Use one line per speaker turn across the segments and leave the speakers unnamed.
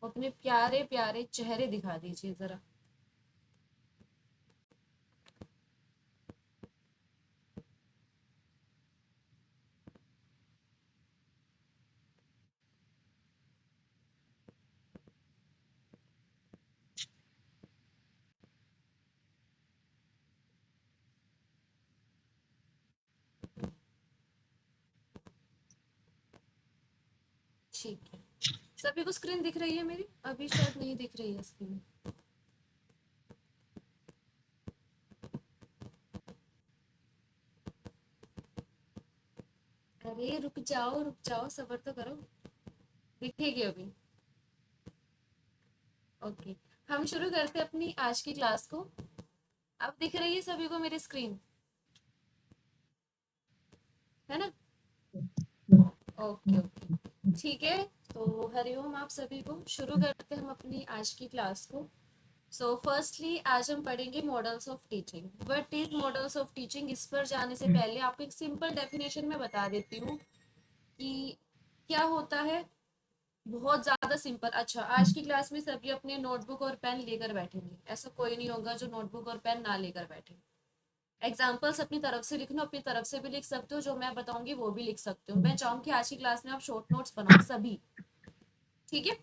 अपने प्यारे प्यारे चेहरे दिखा दीजिए जरा। ठीक है, सभी को स्क्रीन दिख रही है मेरी? अभी शायद नहीं दिख रही है स्क्रीन। अरे रुक जाओ, सबर तो करो, दिखेगी अभी। ओके, हम शुरू करते हैं अपनी आज की क्लास को। अब दिख रही है सभी को मेरी स्क्रीन, है ना? ओके ओके, ठीक है। तो हरिओम आप सभी को, शुरू करते हैं हम अपनी आज की क्लास को। सो फर्स्टली आज हम पढ़ेंगे models of teaching. What is models of teaching? इस पर जाने से पहले आपको एक सिंपल डेफिनेशन में बता देती हूँ कि क्या होता है। बहुत ज्यादा सिंपल। अच्छा, आज की क्लास में सभी अपने नोटबुक और पेन लेकर बैठेंगे, ऐसा कोई नहीं होगा जो नोटबुक और पेन ना लेकर बैठे। एग्जाम्पल्स अपनी तरफ से लिखना, अपनी तरफ से भी लिख सकते हो, जो मैं बताऊंगी वो भी लिख सकते हो। मैं चाहूंगी आज की क्लास में आप शॉर्ट नोट्स बनाओ सभी, ठीक है?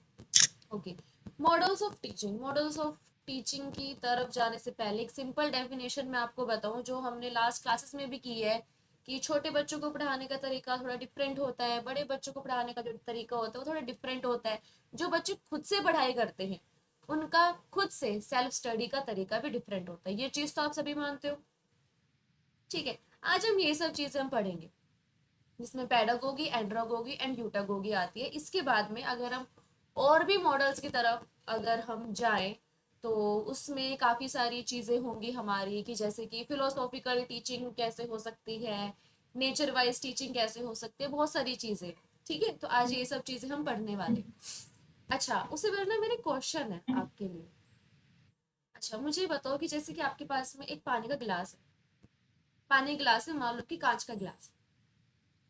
Okay, models of teaching. Models of teaching की तरफ जाने से पहले एक सिंपल डेफिनेशन मैं आपको बताऊं, जो हमने लास्ट क्लासेस में भी की है, कि छोटे बच्चों को पढ़ाने का तरीका थोड़ा डिफरेंट होता है, बड़े बच्चों को पढ़ाने का जो तरीका होता है वो थोड़ा डिफरेंट होता है। जो बच्चे खुद से पढ़ाई करते हैं उनका खुद से सेल्फ स्टडी का तरीका भी डिफरेंट होता है। ये चीज तो आप सभी मानते हो, ठीक है? आज हम ये सब चीजें हम पढ़ेंगे, जिसमें पैडागोगी, एंड्रागोगी एंड यूटागोगी आती है। इसके बाद में अगर हम और भी मॉडल्स की तरफ अगर हम जाएं, तो उसमें काफ़ी सारी चीज़ें होंगी हमारी, कि जैसे कि फिलोसॉफिकल टीचिंग कैसे हो सकती है, नेचर वाइज टीचिंग कैसे हो सकती है, बहुत सारी चीज़ें। ठीक है, तो आज ये सब चीज़ें हम पढ़ने वाले। अच्छा, उससे पहले ना मेरे क्वेश्चन है आपके लिए। अच्छा, मुझे बताओ कि जैसे कि आपके पास में एक पानी का गिलास है, पानी का गिलास है, मान लो कि कांच का गिलास,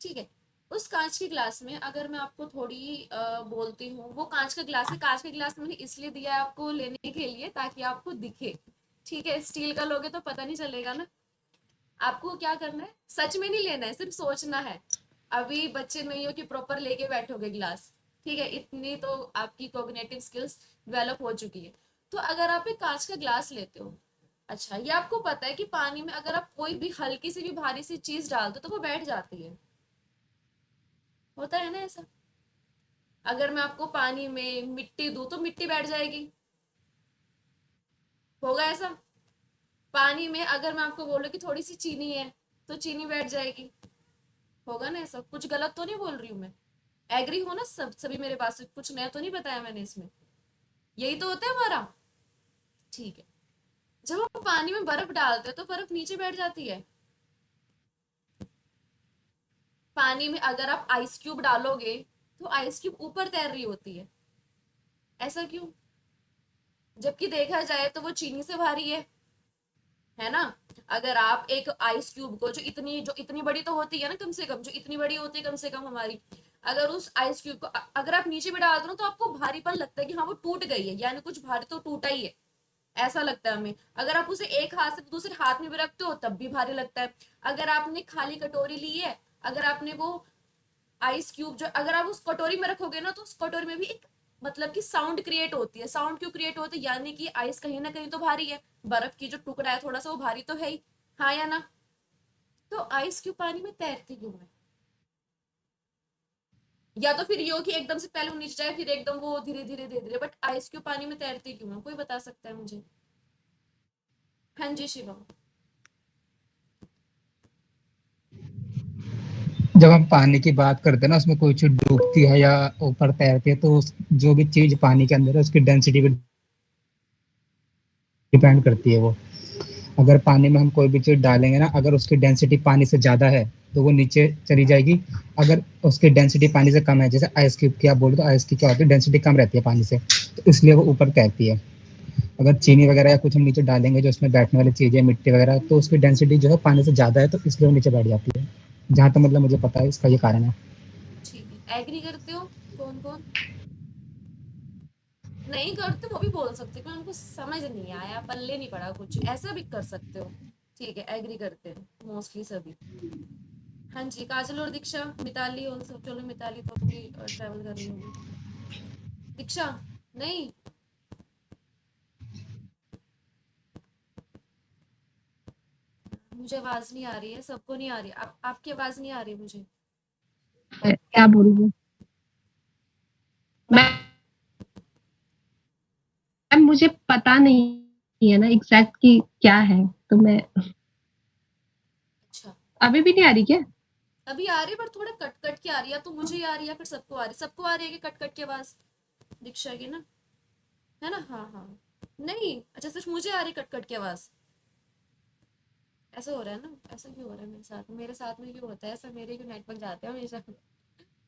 ठीक है? उस कांच के ग्लास में अगर मैं आपको थोड़ी बोलती हूँ, वो कांच का ग्लास है, कांच का ग्लास मैंने इसलिए दिया है आपको लेने के लिए ताकि आपको दिखे, ठीक है? स्टील का लोगे तो पता नहीं चलेगा ना। आपको क्या करना है, सच में नहीं लेना है, सिर्फ सोचना है। अभी बच्चे नहीं हो कि प्रॉपर लेके बैठोगे ग्लास, ठीक है? इतनी तो आपकी कॉग्निटिव स्किल्स डेवलप हो चुकी है। तो अगर आप एक कांच का ग्लास लेते हो, अच्छा, ये आपको पता है कि पानी में अगर आप कोई भी हल्की सी भी भारी सी चीज डाल दो तो वो बैठ जाती है, होता है ना ऐसा? अगर मैं आपको पानी में मिट्टी दूं तो मिट्टी बैठ जाएगी, होगा ऐसा? पानी में अगर मैं आपको बोलूं कि थोड़ी सी चीनी है तो चीनी बैठ जाएगी, होगा ना ऐसा? कुछ गलत तो नहीं बोल रही हूँ मैं? एग्री हो ना सब सभी मेरे पास? कुछ नया तो नहीं बताया मैंने इसमें? यही तो होता है हमारा, ठीक है? जब हम पानी में बर्फ डालते हैं तो बर्फ नीचे बैठ जाती है। पानी में अगर आप आइस क्यूब डालोगे तो आइस क्यूब ऊपर तैर रही होती है, ऐसा क्यों? जबकि देखा जाए तो वो चीनी से भारी है ना? अगर आप एक आइस क्यूब को, जो इतनी बड़ी तो होती है ना, कम से कम जो इतनी बड़ी होती है कम से कम हमारी, अगर उस आइस क्यूब को अगर आप नीचे भी डाल दो तो आपको भारीपन लगता है कि हाँ वो टूट गई है, यानी कुछ भारी तो टूटा ही है, ऐसा लगता है हमें। अगर आप उसे एक हाथ से दूसरे हाथ में भी रखते हो तब भी भारी लगता है। अगर आपने खाली कटोरी ली है, अगर आपने वो आइस क्यूब जो अगर आप उस कटोरी में रखोगे ना, तो उस कटोरी में भी एक मतलब कि साउंड क्रिएट होती है। साउंड क्यों क्रिएट होती है? यानी कि आइस कहीं ना कहीं तो भारी है, बर्फ की जो टुकड़ा है थोड़ा सा वो भारी तो है ही, हाँ या ना? तो आइस क्यूब पानी में तैरती क्यों है? या तो फिर ये हो कि एकदम से पहले वो नीचे जाए फिर एकदम वो धीरे धीरे धीरे धीरे, बट आइस क्यूब पानी में तैरती क्यों है? कोई बता सकता है मुझे? हाँ जी शिवम।
जब हम पानी की बात करते हैं ना, उसमें कोई चीज डूबती है या ऊपर तैरती है, तो जो भी चीज पानी के अंदर है उसकी डेंसिटी पे डिपेंड करती है वो। अगर पानी में हम कोई भी चीज डालेंगे ना, अगर उसकी डेंसिटी पानी से ज्यादा है तो वो नीचे चली जाएगी। अगर उसकी डेंसिटी पानी से कम है, जैसे आइस क्यूब की आप बोलो, तो आइस की क्या होती है, डेंसिटी कम रहती है पानी से, तो इसलिए वो ऊपर तैरती है। अगर चीनी वगैरह या कुछ हम नीचे डालेंगे जो उसमें बैठने वाली चीजें, मिट्टी वगैरह, तो उसकी डेंसिटी जो है पानी से ज्यादा है, तो इसलिए वो नीचे बैठ जाती है। जहां तक मतलब मुझे पता है इसका ये कारण है।
ठीक है, एग्री करते हो? कौन कौन? नहीं करते वो भी बोल सकते कि उनको समझ नहीं आया, पल्ले नहीं पड़ा कुछ, ऐसा भी कर सकते हो। ठीक है, एग्री करते हैं मोस्टली सभी। हाँ जी, काजल और दीक्षा, मिताली और सब, चलो मिताली तो अभी ट्रैवल कर रही होगी। दीक्षा नहीं, मुझे आवाज नहीं आ रही है, सबको नहीं आ रही, आपकी आवाज नहीं आ रही मुझे।
क्या बोलूं मैं, मुझे पता नहीं है ना एग्जैक्ट की क्या है, तो मैं
अच्छा,
अभी भी नहीं आ रही क्या?
अभी आ रही है पर थोड़ा कट कट के आ रही है, तो मुझे ही आ रही है फिर सबको आ रही है, सबको आ रही है कि कट कट की आवाज? दीक्षा की ना, है ना? हाँ हाँ। नहीं, अच्छा सिर्फ मुझे आ रही कट कट की आवाज? ऐसा हो रहा है ना? ऐसा क्यों हो रहा है मेरे साथ? मेरे साथ में क्यों होता है ऐसा? मेरे क्यों नेटवर्क जाते हैं हमेशा?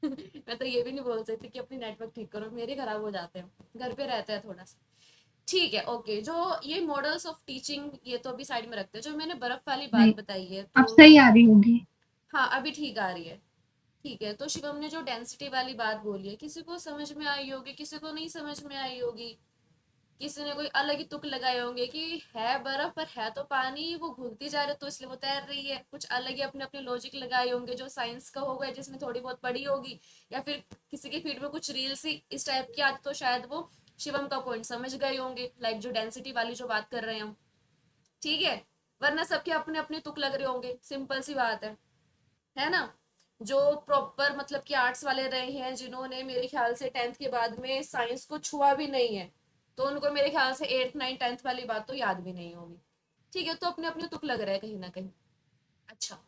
मैं तो ये भी नहीं बोल सकती कि अपनी नेटवर्क ठीक करो, मेरे खराब हो जाते हैं, घर पे रहता है थोड़ा सा। ठीक है, ओके। जो ये मॉडल्स ऑफ टीचिंग, ये तो अभी साइड में रखते हैं। जो मैंने बर्फ वाली
नहीं,
बात बताई है
अब
तो,
सही आ रही होगी।
हाँ अभी ठीक आ रही है। ठीक है, तो शिवम ने जो डेंसिटी वाली बात बोली है, किसी को समझ में आई होगी, किसी को नहीं समझ में आई होगी। किसी ने कोई अलग ही तुक लगाए होंगे कि है बर्फ पर है तो पानी, वो घुलती जा रही है तो इसलिए वो तैर रही है। कुछ अलग ही अपने अपने लॉजिक लगाए होंगे, जो साइंस का होगा, जिसने थोड़ी बहुत पढ़ी होगी, या फिर किसी के फीड में कुछ रील्स ही इस टाइप की आती, तो शायद वो शिवम का पॉइंट समझ गए होंगे, लाइक जो डेंसिटी वाली जो बात कर रहे हैं हम। ठीक है, वरना सबके अपने अपने तुक लग रहे होंगे, सिंपल सी बात है ना? जो प्रॉपर मतलब कि आर्ट्स वाले रहे हैं, जिन्होंने मेरे ख्याल से 10th के बाद में साइंस को छुआ भी नहीं है, तो उनको मेरे ख्याल से 8th 9th 10th वाली बात तो याद भी नहीं होगी। ठीक है, तो अपने अपने तुक लग रहा है कहीं ना कहीं। अच्छा,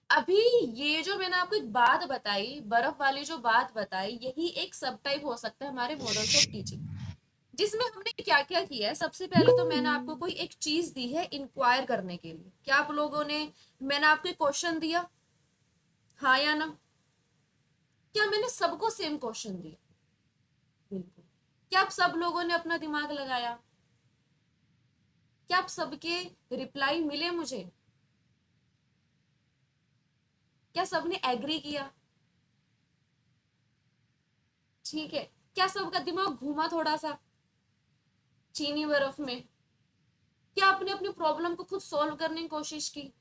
अभी ये जो मैंने आपको एक बात बताई, बर्फ वाली जो बात बताई, यही एक सब टाइप हो सकता है हमारे मॉडल्स ऑफ टीचिंग, जिसमें हमने क्या क्या किया है। सबसे पहले तो मैंने आपको कोई एक चीज दी है इंक्वायर करने के लिए। क्या आप लोगों ने, मैंने आपको एक क्वेश्चन दिया, हाँ या ना? क्या मैंने सबको सेम क्वेश्चन दिया? बिल्कुल। क्या आप सब लोगों ने अपना दिमाग लगाया? क्या आप सबके रिप्लाई मिले मुझे? क्या सबने एग्री किया? ठीक है। क्या सबका दिमाग घूमा थोड़ा सा चीनी बर्फ में? क्या आपने अपनी प्रॉब्लम को खुद सॉल्व करने की कोशिश की?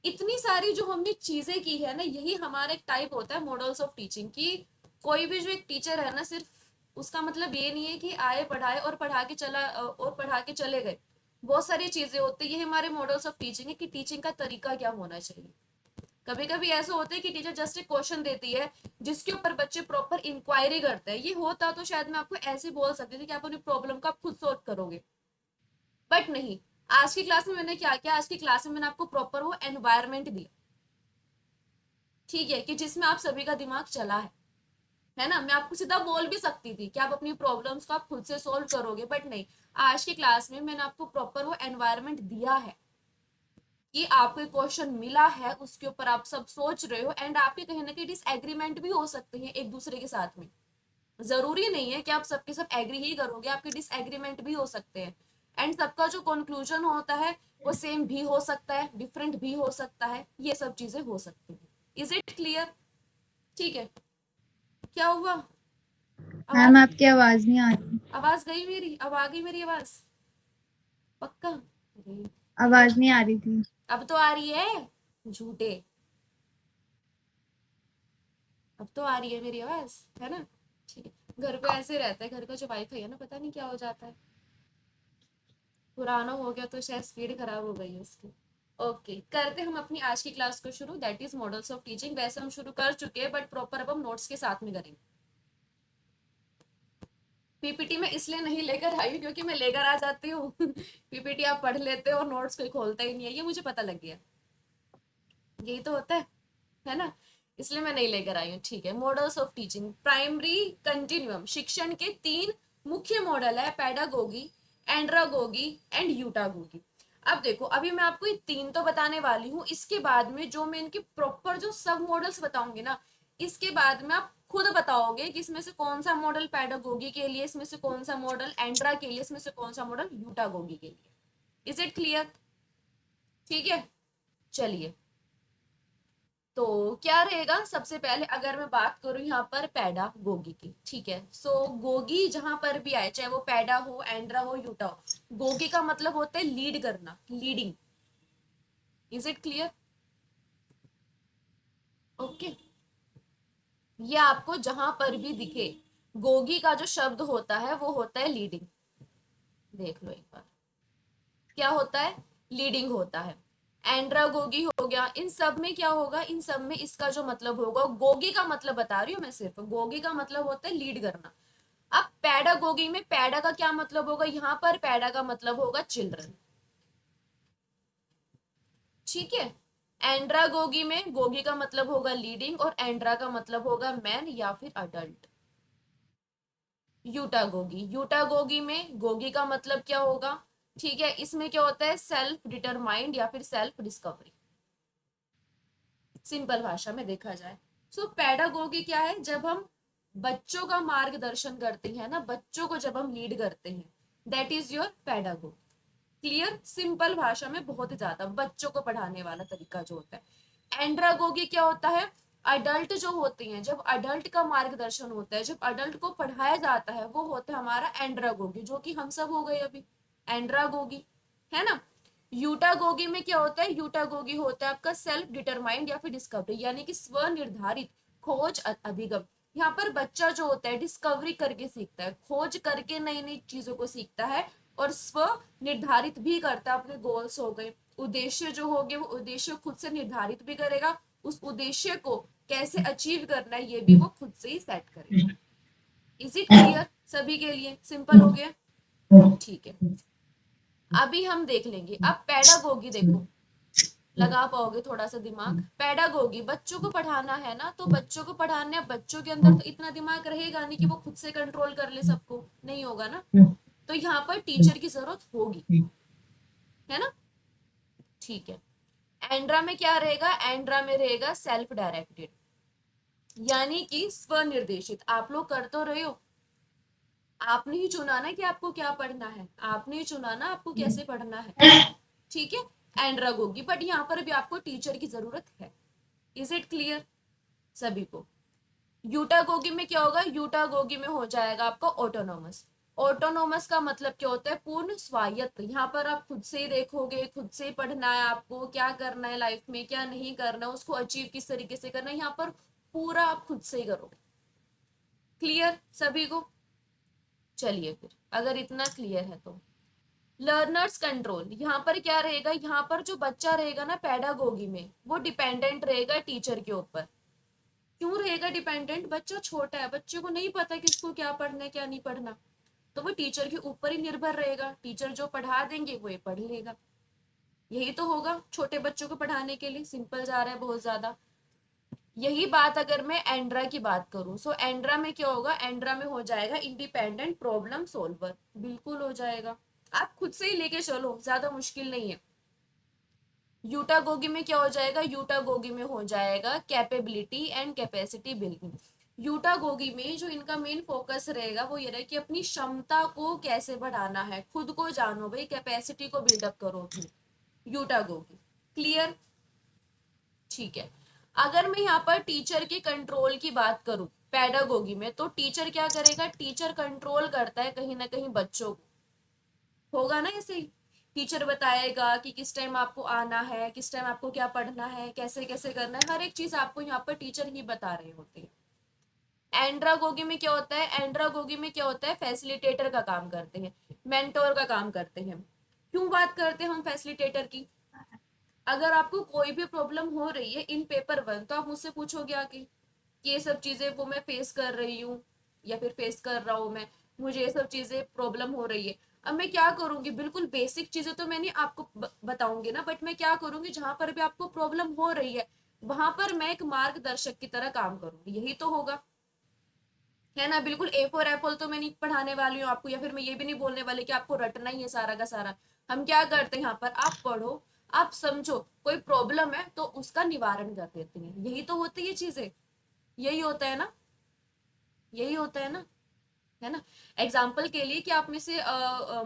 इतनी सारी जो हमने चीजें की है ना, यही हमारा एक टाइप होता है मॉडल्स ऑफ टीचिंग की। कोई भी जो एक टीचर है ना, सिर्फ उसका मतलब ये नहीं है कि आए पढ़ाए और पढ़ा के चले गए। बहुत सारी चीजें होती है, ये हमारे मॉडल्स ऑफ टीचिंग है कि टीचिंग का तरीका क्या होना चाहिए। कभी कभी ऐसा होता है कि टीचर जस्ट एक क्वेश्चन देती है, जिसके ऊपर बच्चे प्रॉपर इंक्वायरी करते हैं। ये होता तो शायद मैं आपको ऐसे बोल सकती थी कि आप अपनी प्रॉब्लम को आप खुद सॉल्व करोगे, बट नहीं। आज की क्लास में मैंने क्या किया, आज की क्लास में मैंने आपको प्रॉपर वो एनवायरमेंट दिया, ठीक है, कि जिसमें आप सभी का दिमाग चला है ना? मैं आपको सीधा बोल भी सकती थी कि आप अपनी प्रॉब्लम्स को आप खुद से सॉल्व करोगे, बट नहीं। आज की क्लास में मैंने आपको प्रॉपर वो एनवायरमेंट दिया है कि आपको एक क्वेश्चन मिला है, उसके ऊपर आप सब सोच रहे हो, एंड आपके कहीं ना कहीं डिसएग्रीमेंट भी हो सकते हैं एक दूसरे के साथ में। जरूरी नहीं है कि आप सबके सब एग्री ही करोगे, आपके डिसएग्रीमेंट भी हो सकते हैं। एंड सबका जो कंक्लूजन होता है वो सेम भी हो सकता है, डिफरेंट भी हो सकता है, ये सब चीजें हो सकती है। Is it clear? ठीक है। क्या हुआ?
मैम
आवाज,
आपकी आवाज नहीं आ रही।
आवाज गई मेरी? अब आ गई मेरी आवाज? पक्का? अरे,
आवाज नहीं आ रही थी।
अब तो आ रही है, झूठे। अब तो आ रही है मेरी आवाज, है ना? ठीक है। घर पे ऐसे रहता है, घर का जो वाईफाई है ना, पता नहीं क्या हो जाता है, पुराना हो गया तो शायद स्पीड खराब हो गई है इसकी। ओके, करते हम अपनी आज की क्लास को शुरू, that is models of teaching. वैसे हम शुरू कर चुके हैं, बट प्रॉपर अब हम नोट्स के साथ में करेंगे। पीपीटी में इसलिए नहीं लेकर आई क्योंकि मैं लेकर आ जाती हूँ पीपीटी आप पढ़ लेते हो और नोट्स कोई खोलता ही नहीं है, ये मुझे पता लग गया। यही तो होता है ना? इसलिए मैं नहीं लेकर आई हूँ। ठीक है, models of teaching. Primary continuum शिक्षण के 3 मुख्य मॉडल है, पैडागोगी, एंड्रागोगी एंड यूटागोगी। अब देखो, अभी मैं आपको ये 3 तो बताने वाली हूँ, इसके बाद में जो मैं इनके प्रॉपर जो सब मॉडल्स बताऊंगी ना, इसके बाद में आप खुद बताओगे कि इसमें से कौन सा मॉडल पैडागोगी के लिए, इसमें से कौन सा मॉडल एंड्रा के लिए, इसमें से कौन सा मॉडल यूटागोगी के लिए। Is it clear? ठीक है, चलिए। तो क्या रहेगा, सबसे पहले अगर मैं बात करूं यहाँ पर पैडागोगी की, ठीक है। सो गोगी जहां पर भी आए, चाहे वो पैडा हो, एंड्रा हो, यूटा हो, गोगी का मतलब होता है लीड करना, leading. Is it clear? Okay, ये आपको जहां पर भी दिखे गोगी का जो शब्द होता है वो होता है लीडिंग। देख लो एक बार, क्या होता है, लीडिंग होता है। एंड्रागोगी हो गया, इन सब में क्या होगा, इन सब में इसका जो मतलब होगा, गोगी का मतलब बता रही हूँ मैं सिर्फ, गोगी का मतलब होता है लीड करना। अब पैडागोगी में पैडा का क्या मतलब होगा, यहाँ पर पैडा का मतलब होगा चिल्ड्रन, ठीक है। एंड्रागोगी में गोगी का मतलब होगा लीडिंग, और एंड्रा का मतलब होगा मैन या फिर अडल्ट। यूटागोगी, यूटागोगी में गोगी का मतलब क्या होगा, ठीक है, इसमें क्या होता है, सेल्फ डिटरमाइंड या फिर सेल्फ डिस्कवरी, सिंपल भाषा में देखा जाए। सो पैडागोगी क्या है, जब हम बच्चों का मार्गदर्शन करते हैं ना, बच्चों को जब हम लीड करते हैं, that is your pedagogy. Clear, simple भाषा में, बहुत ही ज्यादा बच्चों को पढ़ाने वाला तरीका जो होता है। एंड्रागोगी क्या होता है, अडल्ट जो होते हैं, जब अडल्ट का मार्गदर्शन होता है, जब अडल्ट को पढ़ाया जाता है, वो होता है हमारा एंड्रागोगी, जो कि हम सब हो गए अभी एंड्रागोगी, है ना। यूटागोगी में क्या होता है, यूटागोगी होता है आपका सेल्फ डिटरमाइंड या फिर डिस्कवरी, यानी कि स्व निर्धारित खोज अभिगम। यहाँ पर बच्चा जो होता है डिस्कवरी करके सीखता है, खोज करके नई नई चीजों को सीखता है, और स्व निर्धारित भी करता है, अपने गोल्स हो गए, उद्देश्य जो हो गए, वो उद्देश्य खुद से निर्धारित भी करेगा, उस उद्देश्य को कैसे अचीव करना है ये भी वो खुद से ही सेट करेगा। इज इट क्लियर सभी के लिए, सिंपल हो गया, ठीक है। अभी हम देख लेंगे अब पैडागोगी, देखो लगा पाओगे थोड़ा सा दिमाग। पैडागोगी, बच्चों को पढ़ाना है ना, तो बच्चों को पढ़ाने, बच्चों के अंदर तो इतना दिमाग रहेगा नहीं कि वो खुद से कंट्रोल कर ले सबको, नहीं होगा ना, तो यहाँ पर टीचर की जरूरत होगी, है ना, ठीक है। एंड्रा में क्या रहेगा, एंड्रा में रहेगा सेल्फ डायरेक्टेड, यानी कि स्वनिर्देशित, आप लोग कर तो रहे हो, आपने ही चुना ना कि आपको क्या पढ़ना है, आपने ही चुना ना आपको कैसे पढ़ना है, ठीक है। एंड्रागोगी, बट यहाँ पर भी आपको टीचर की जरूरत है। इज इट क्लियर सभी को? यूटागोगी में क्या होगा, यूटागोगी में हो जाएगा आपका ऑटोनोमस। ऑटोनोमस का मतलब क्या होता है, पूर्ण स्वायत्त। यहाँ पर आप खुद से ही देखोगे, खुद से ही पढ़ना है आपको, क्या करना है लाइफ में, क्या नहीं करना, उसको अचीव किस तरीके से करना है, यहाँ पर पूरा आप खुद से ही करोगे। क्लियर सभी को? चलिए फिर, अगर इतना क्लियर है तो लर्नर्स कंट्रोल, यहाँ पर क्या रहेगा, यहाँ पर जो बच्चा रहेगा ना पैडागोगी में, वो डिपेंडेंट रहेगा टीचर के ऊपर। क्यों रहेगा डिपेंडेंट, बच्चा छोटा है, बच्चे को नहीं पता कि इसको क्या पढ़ना है क्या नहीं पढ़ना, तो वो टीचर के ऊपर ही निर्भर रहेगा, टीचर जो पढ़ा देंगे वो ये पढ़ लेगा। यही तो होगा छोटे बच्चों को पढ़ाने के लिए, सिंपल जा रहा है बहुत ज्यादा। यही बात अगर मैं एंड्रा की बात करूं, सो एंड्रा में क्या होगा, एंड्रा में हो जाएगा इंडिपेंडेंट प्रॉब्लम सोल्वर, बिल्कुल हो जाएगा, आप खुद से ही लेके चलो, ज्यादा मुश्किल नहीं है। यूटागोगी में क्या हो जाएगा, यूटागोगी में हो जाएगा कैपेबिलिटी एंड कैपेसिटी बिल्डिंग। यूटागोगी में जो इनका मेन फोकस रहेगा वो ये रहे कि अपनी क्षमता को कैसे बढ़ाना है, खुद को जानो भाई, कैपेसिटी को बिल्डअप करो अपनी, यूटागोगी। क्लियर, ठीक है। अगर मैं यहाँ पर टीचर के कंट्रोल की बात करूं पैडागोगी में, तो टीचर क्या करेगा, टीचर कंट्रोल करता है कहीं ना कहीं बच्चों को, होगा ना ऐसे ही, टीचर बताएगा कि किस टाइम आपको आना है, किस टाइम आपको क्या पढ़ना है, कैसे कैसे करना है, हर एक चीज आपको यहाँ पर टीचर ही बता रहे होते हैं। एंड्रागोगी में क्या होता है, एंड्रागोगी में क्या होता है, फैसिलिटेटर का काम करते हैं, मेंटोर का काम करते हैं। क्यों बात करते हैं हम फैसिलिटेटर की, अगर आपको कोई भी प्रॉब्लम हो रही है इन पेपर 1, तो आप मुझसे पूछोगे आके कि ये सब चीजें वो मैं फेस कर रही हूँ या फिर फेस कर रहा हूँ मैं, मुझे ये सब चीजें प्रॉब्लम हो रही है। अब मैं क्या करूंगी, बिल्कुल बेसिक चीजें तो मैंने आपको बताऊंगी ना, बट मैं क्या करूंगी, जहां पर भी आपको प्रॉब्लम हो रही है वहां पर मैं एक मार्गदर्शक की तरह काम करूंगी, यही तो होगा, है ना। बिल्कुल ए फॉर एप्पल तो मैं नहीं पढ़ाने वाली हूँ आपको, या फिर मैं ये भी नहीं बोलने वाली कि आपको रटना ही है सारा का सारा। हम क्या करते हैं यहाँ पर, आप पढ़ो, आप समझो, कोई प्रॉब्लम है तो उसका निवारण कर देते हैं, यही तो होती है चीजें, यही होता है ना, यही होता है ना। एग्जाम्पल के लिए कि आप में से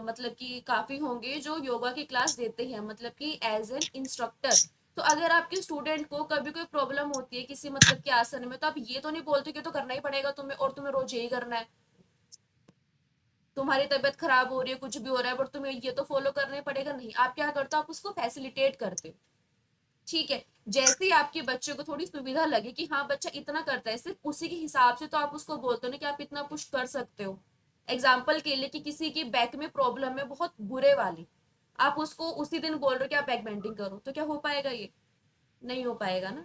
मतलब कि काफी होंगे जो योगा की क्लास देते हैं, मतलब कि एज एन इंस्ट्रक्टर, तो अगर आपके स्टूडेंट को कभी कोई प्रॉब्लम होती है किसी मतलब के आसन में, तो आप ये तो नहीं बोलते कि तो करना ही पड़ेगा तुम्हें और तुम्हें रोज यही करना है, तुम्हारी तबीयत खराब हो रही है, कुछ भी हो रहा है, बट तुम्हें ये तो फॉलो करना ही पड़ेगा। नहीं, आप क्या करते हो, आप उसको फैसिलिटेट करते हो। ठीक है, जैसे ही आपके बच्चे को थोड़ी सुविधा लगे कि हाँ बच्चा इतना करता है, सिर्फ उसी के हिसाब से तो आप उसको बोलते हो ना कि आप इतना पुश कर सकते हो। एग्जाम्पल के लिए कि किसी की बैक में प्रॉब्लम है बहुत बुरे वाली, आप उसको उसी दिन बोल रहे हो कि आप बैक बेंडिंग करो, तो क्या हो पाएगा? ये नहीं हो पाएगा ना।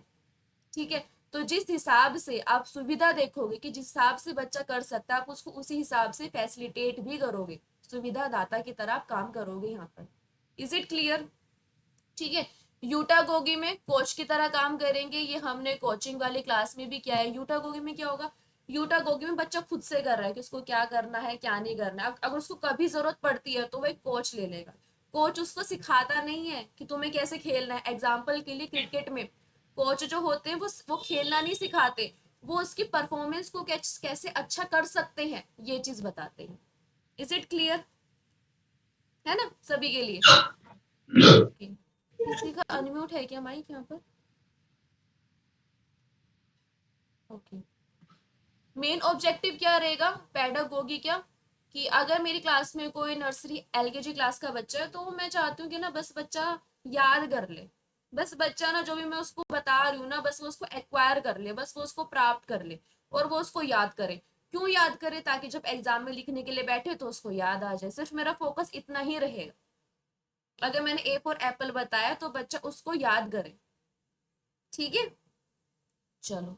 ठीक है, तो जिस हिसाब से आप सुविधा देखोगे कि जिस हिसाब से बच्चा कर सकता है, आप उसको उसी हिसाब से फैसिलिटेट भी करोगे, सुविधा दाता की तरह आप काम करोगे यहाँ पर। Is it clear? ठीक है, यूटागोगी में कोच की तरह काम करेंगे, ये हमने कोचिंग वाली क्लास में भी किया है। यूटागोगी में क्या होगा, यूटागोगी में बच्चा खुद से कर रहा है कि उसको क्या करना है क्या नहीं करना है। अगर उसको कभी जरूरत पड़ती है तो वो एक कोच ले लेगा। कोच उसको सिखाता नहीं है कि तुम्हें कैसे खेलना है। एग्जाम्पल के लिए क्रिकेट में कोच जो होते हैं वो खेलना नहीं सिखाते, वो उसकी परफॉर्मेंस को कैसे अच्छा कर सकते हैं ये चीज बताते हैं। Is it clear? है ना सभी के लिए? ओके, किसी का अनम्यूट है क्या माइक यहाँ पर? ओके, मेन ऑब्जेक्टिव क्या रहेगा पेडागोगी क्या, कि अगर मेरी क्लास में कोई नर्सरी एलकेजी क्लास का बच्चा है तो मैं चाहती हूँ कि ना बस बच्चा याद कर ले, बस बच्चा ना जो भी मैं उसको बता रही हूँ ना बस वो उसको एक्वायर कर ले, बस वो उसको प्राप्त कर ले और वो उसको याद करे। क्यों याद करे? ताकि जब एग्जाम में लिखने के लिए बैठे तो उसको याद आ जाए। सिर्फ मेरा फोकस इतना ही रहेगा। अगर मैंने ए फॉर एप्पल बताया तो बच्चा उसको याद करे। ठीक है, चलो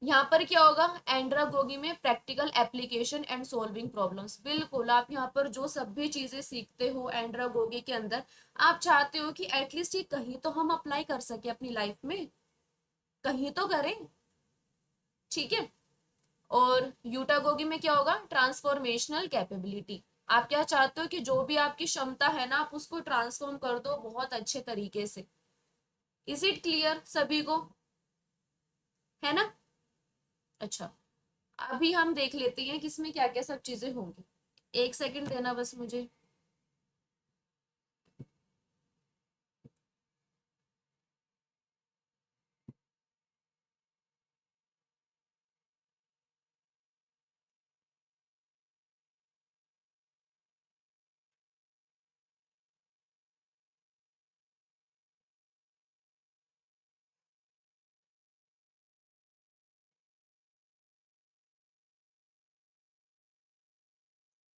यहाँ पर क्या होगा, एंड्रागोगी में practical application and solving problems. बिल्कुल, आप यहाँ पर जो सब भी चीजें सीखते हो एंड्रागोगी के अंदर, आप चाहते हो कि एटलीस्ट ये कहीं तो हम अप्लाई कर सके अपनी लाइफ में, कहीं तो करें। ठीक है, और यूटागोगी में क्या होगा, ट्रांसफॉर्मेशनल कैपेबिलिटी। आप क्या चाहते हो कि जो भी आपकी क्षमता है ना आप उसको ट्रांसफॉर्म कर दो बहुत अच्छे तरीके से। इज इट क्लियर सभी को? है ना? अच्छा, अभी हम देख लेते हैं कि इसमें क्या क्या सब चीजें होंगी। एक सेकंड देना बस मुझे।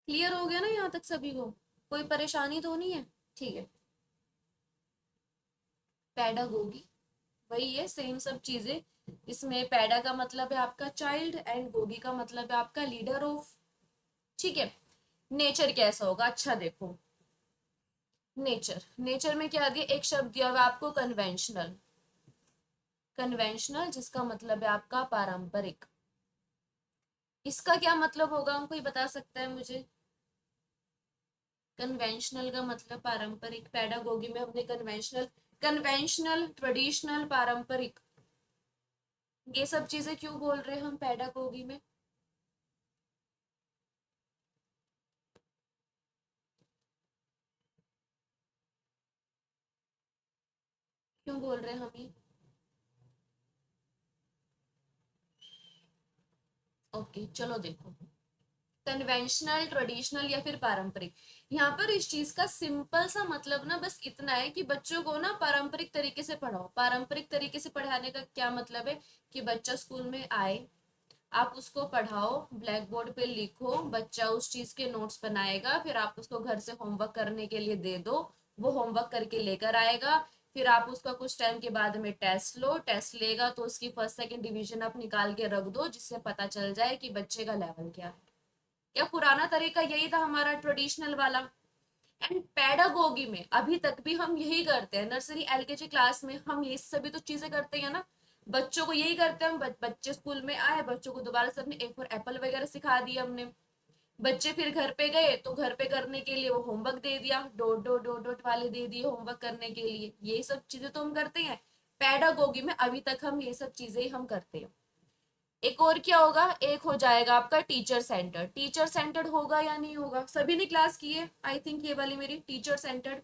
क्लियर हो गया ना यहाँ तक सभी को? कोई परेशानी तो नहीं है? ठीक है, पैडागोगी वही है, सेम सब चीजें। इसमें पैडा का मतलब है आपका चाइल्ड एंड गोगी का मतलब है आपका लीडर ऑफ। ठीक है, नेचर कैसा होगा? अच्छा देखो, नेचर, नेचर में क्या दिया, एक शब्द दिया हुआ आपको कन्वेंशनल। कन्वेंशनल जिसका मतलब है आपका पारंपरिक। इसका क्या मतलब होगा, कोई बता सकता है मुझे? कन्वेंशनल का मतलब पारंपरिक। पेडागोगी में हमने कन्वेंशनल, कन्वेंशनल, ट्रेडिशनल, पारंपरिक, ये सब चीजें क्यों बोल रहे हैं हम पेडागोगी में? क्यों बोल रहे हैं हम ये? ओके, चलो देखो, कन्वेंशनल, ट्रेडिशनल या फिर पारंपरिक। यहाँ पर इस चीज का सिंपल सा मतलब ना बस इतना है कि बच्चों को ना पारंपरिक तरीके से पढ़ाओ। पारंपरिक तरीके से पढ़ाने का क्या मतलब है कि बच्चा स्कूल में आए, आप उसको पढ़ाओ, ब्लैक बोर्ड पे लिखो, बच्चा उस चीज के नोट्स बनाएगा, फिर आप उसको घर से होमवर्क करने के लिए दे दो, वो होमवर्क करके लेकर आएगा, फिर आप उसका कुछ टाइम के बाद में टेस्ट लो, टेस्ट लेगा तो उसकी फर्स्ट सेकंड डिवीजन आप निकाल के रख दो जिससे पता चल जाए कि बच्चे का लेवल क्या है। क्या पुराना तरीका यही था हमारा ट्रेडिशनल वाला? एंड पेडागोगी में अभी तक भी हम यही करते हैं। नर्सरी एलकेजी क्लास में हम ये सभी तो चीजें करते हैं ना, बच्चों को यही करते हैं हम। बच्चे स्कूल में आए, बच्चों को दोबारा से अपने ए फॉर एप्पल वगैरह सिखा दिया हमने। बच्चे फिर घर पे गए तो घर पे करने के लिए वो होमवर्क दे दिया, डॉट डॉट डॉट डॉट वाले दे दिए होमवर्क करने के लिए। ये सब चीजें तो हम करते हैं। पेडागोगी में अभी तक हम ये सब चीजें हम करते हैं। एक और क्या होगा, एक हो जाएगा आपका टीचर सेंटर। टीचर सेंटर्ड होगा या नहीं होगा? सभी ने क्लास की है आई थिंक, ये वाली मेरी टीचर सेंटर्ड,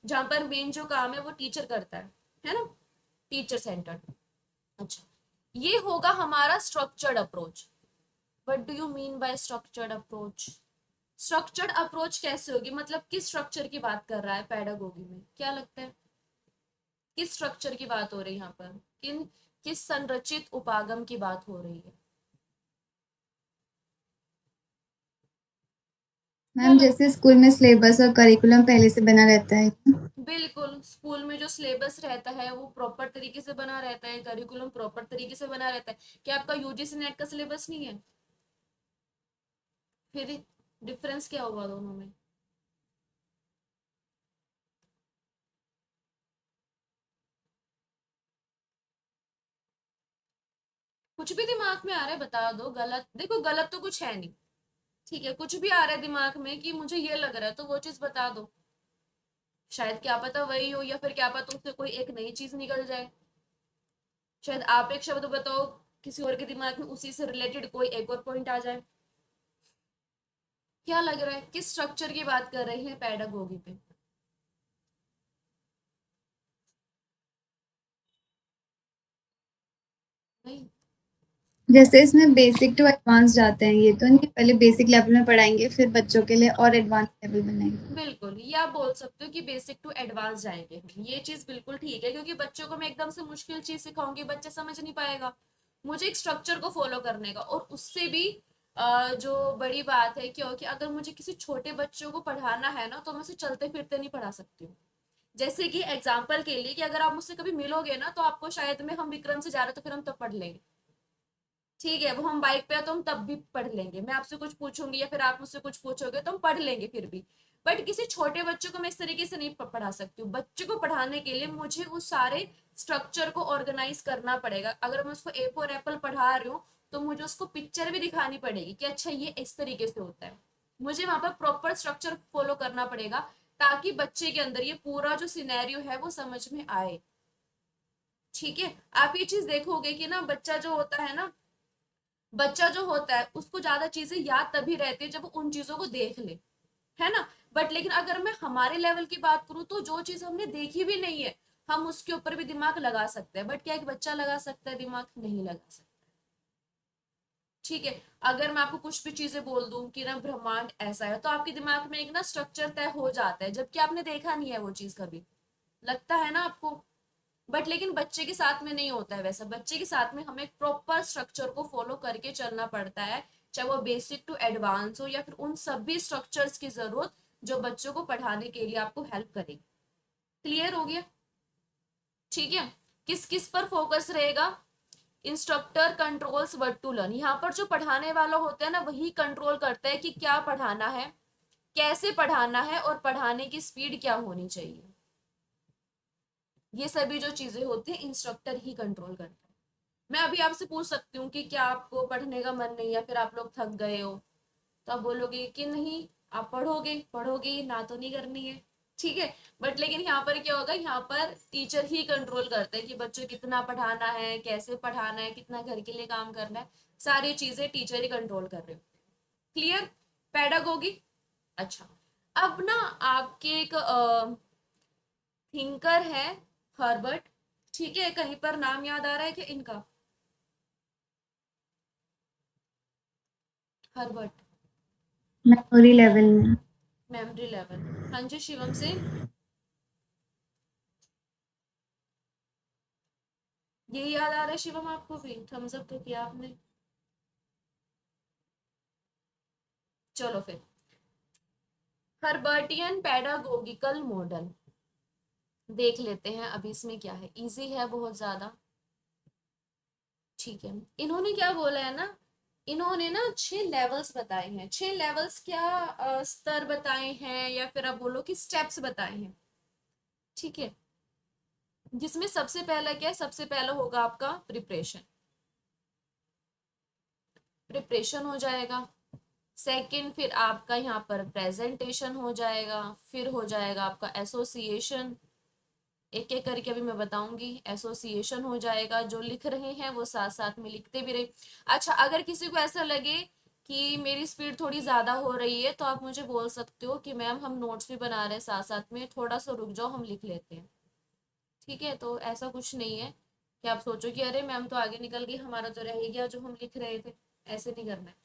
जहां पर मेन जो काम है वो टीचर करता है ना। Teacher centred. अच्छा, ये होगा हमारा structured approach. What do you mean by structured approach? Structured approach कैसे होगी, मतलब किस स्ट्रक्चर की बात कर रहा है पेडागोगी में, क्या लगता है किस स्ट्रक्चर की बात हो रही है यहाँ पर, किस संरचित उपागम की बात हो रही है?
मैम जैसे स्कूल में सिलेबस और करिकुलम पहले से बना रहता है।
बिल्कुल, स्कूल में जो सिलेबस रहता है वो प्रॉपर तरीके से बना रहता है, करिकुलम प्रॉपर तरीके से बना रहता है। क्या आपका यूजीसी नेट का सिलेबस नहीं है? फिर डिफरेंस क्या होगा दोनों में? कुछ भी दिमाग में आ रहा है बता दो, गलत देखो, गलत तो कुछ है नहीं, ठीक है, कुछ भी आ रहा है दिमाग में कि मुझे ये लग रहा है तो वो चीज बता दो, शायद क्या पता वही हो, या फिर क्या पता उससे कोई एक नई चीज निकल जाए। शायद आप एक शब्द बताओ, किसी और के दिमाग में उसी से रिलेटेड कोई एक और पॉइंट आ जाए। क्या लग रहा है किस स्ट्रक्चर की बात कर रहे हैं पेडागोगी पे? नहीं,
जैसे इसमें बेसिक टू एडवांस जाते हैं, ये तो नहीं पहले बेसिक लेवल में पढ़ाएंगे फिर बच्चों के लिए और एडवांस लेवल बनाएंगे।
बिल्कुल, ये आप बोल सकते हो कि बेसिक टू एडवांस जाएंगे, ये चीज बिल्कुल ठीक है, क्योंकि बच्चों को मैं एकदम से मुश्किल चीज सिखाऊंगी बच्चा समझ नहीं पाएगा। मुझे एक स्ट्रक्चर को फॉलो करने का, और उससे भी जो बड़ी बात है, क्योंकि अगर मुझे किसी छोटे बच्चों को पढ़ाना है ना तो मैं उसे चलते फिरते नहीं पढ़ा सकती हूँ। जैसे कि एग्जाम्पल के लिए, कि अगर आप मुझसे कभी मिलोगे ना तो आपको शायद में हम विक्रम से जा रहे तो फिर हम तब पढ़ लेंगे, ठीक है, वो हम बाइक पे है तो हम तब भी पढ़ लेंगे, मैं आपसे कुछ पूछूंगी या फिर आप मुझसे कुछ पूछोगे तो हम पढ़ लेंगे फिर भी। बट किसी छोटे बच्चों को मैं इस तरीके से नहीं पढ़ा सकती हूँ। बच्चे को पढ़ाने के लिए मुझे उस सारे स्ट्रक्चर को ऑर्गेनाइज करना पड़ेगा। अगर मैं उसको ए फॉर एप्पल पढ़ा रही हूँ तो मुझे उसको पिक्चर भी दिखानी पड़ेगी कि अच्छा ये इस तरीके से होता है। मुझे वहां पर प्रॉपर स्ट्रक्चर फॉलो करना पड़ेगा ताकि बच्चे के अंदर ये पूरा जो सिनेरियो है वो समझ में आए। ठीक है, आप ये चीज देखोगे कि ना बच्चा जो होता है उसको ज्यादा चीजें याद तभी रहती है जब वो उन चीजों को देख ले, है ना। बट लेकिन अगर मैं हमारे लेवल की बात करूँ तो जो चीज हमने देखी भी नहीं है हम उसके ऊपर भी दिमाग लगा सकते हैं, बट क्या एक बच्चा लगा सकता है दिमाग? नहीं लगा सकता। ठीक है, अगर मैं आपको कुछ भी चीजें बोल दूं कि ना ब्रह्मांड ऐसा है तो आपके दिमाग में एक ना स्ट्रक्चर तय हो जाता है, जबकि आपने देखा नहीं है वो चीज कभी, लगता है ना आपको। बट लेकिन बच्चे के साथ में नहीं होता है वैसा, बच्चे के साथ में हमें प्रॉपर स्ट्रक्चर को फॉलो करके चलना पड़ता है, चाहे वो बेसिक टू एडवांस हो या फिर उन सभी स्ट्रक्चर्स की जरूरत जो बच्चों को पढ़ाने के लिए आपको हेल्प करेगी। क्लियर हो गया? ठीक है, किस किस पर फोकस रहेगा? Instructor controls what to learn. यहाँ पर जो पढ़ाने वाला होता है ना वही कंट्रोल करता है कि क्या पढ़ाना है, कैसे पढ़ाना है और पढ़ाने की स्पीड क्या होनी चाहिए। ये सभी जो चीजें होती है इंस्ट्रक्टर ही कंट्रोल करता है। मैं अभी आपसे पूछ सकती हूँ कि क्या आपको पढ़ने का मन नहीं, या फिर आप लोग थक गए हो, तो आप बोलोगे कि नहीं आप पढ़ोगे पढ़ोगे, ना तो नहीं करनी है, ठीक है। बट लेकिन यहाँ पर क्या होगा, यहाँ पर टीचर ही कंट्रोल करते हैं कि बच्चों कितना पढ़ाना है, कैसे पढ़ाना है, कितना घर के लिए काम करना है, सारी चीजें टीचर ही कंट्रोल कर रहे हो। क्लियर? पेडागोगी। अच्छा, अब ना आपके एक थिंकर है हर्बर्ट, ठीक है, कहीं पर नाम याद आ रहा है क्या इनका? हर्बर्ट।
मेमोरी लेवल में।
Memory level. हाँ जी, शिवम से ये याद आ रहा है शिवम आपको भी? थम्स अप तो किया आपने। चलो फिर, हर्बर्टियन पेडागोगिकल मॉडल देख लेते हैं। अभी इसमें क्या है, इजी है बहुत ज्यादा, ठीक है। इन्होंने क्या बोला है ना, इन्होंने ना 6 लेवल्स बताए हैं। 6 लेवल्स क्या स्तर बताए हैं, या फिर आप बोलो कि स्टेप्स बताए हैं, ठीक है। जिसमें सबसे पहला क्या है, सबसे पहला होगा आपका प्रिपरेशन, प्रिपरेशन हो जाएगा। सेकंड फिर आपका यहाँ पर प्रेजेंटेशन हो जाएगा, फिर हो जाएगा आपका एसोसिएशन, एक एक करके अभी मैं बताऊंगी। एसोसिएशन हो जाएगा, जो लिख रहे हैं वो साथ साथ में लिखते भी रहे। अच्छा, अगर किसी को ऐसा लगे कि मेरी स्पीड थोड़ी ज्यादा हो रही है तो आप मुझे बोल सकते हो कि मैम हम नोट्स भी बना रहे हैं साथ साथ में, थोड़ा सा रुक जाओ हम लिख लेते हैं, ठीक है। तो ऐसा कुछ नहीं है, कि आप सोचो कि अरे मैम तो आगे निकल गई, हमारा तो रह ही गया जो हम लिख रहे थे। ऐसे नहीं करना है।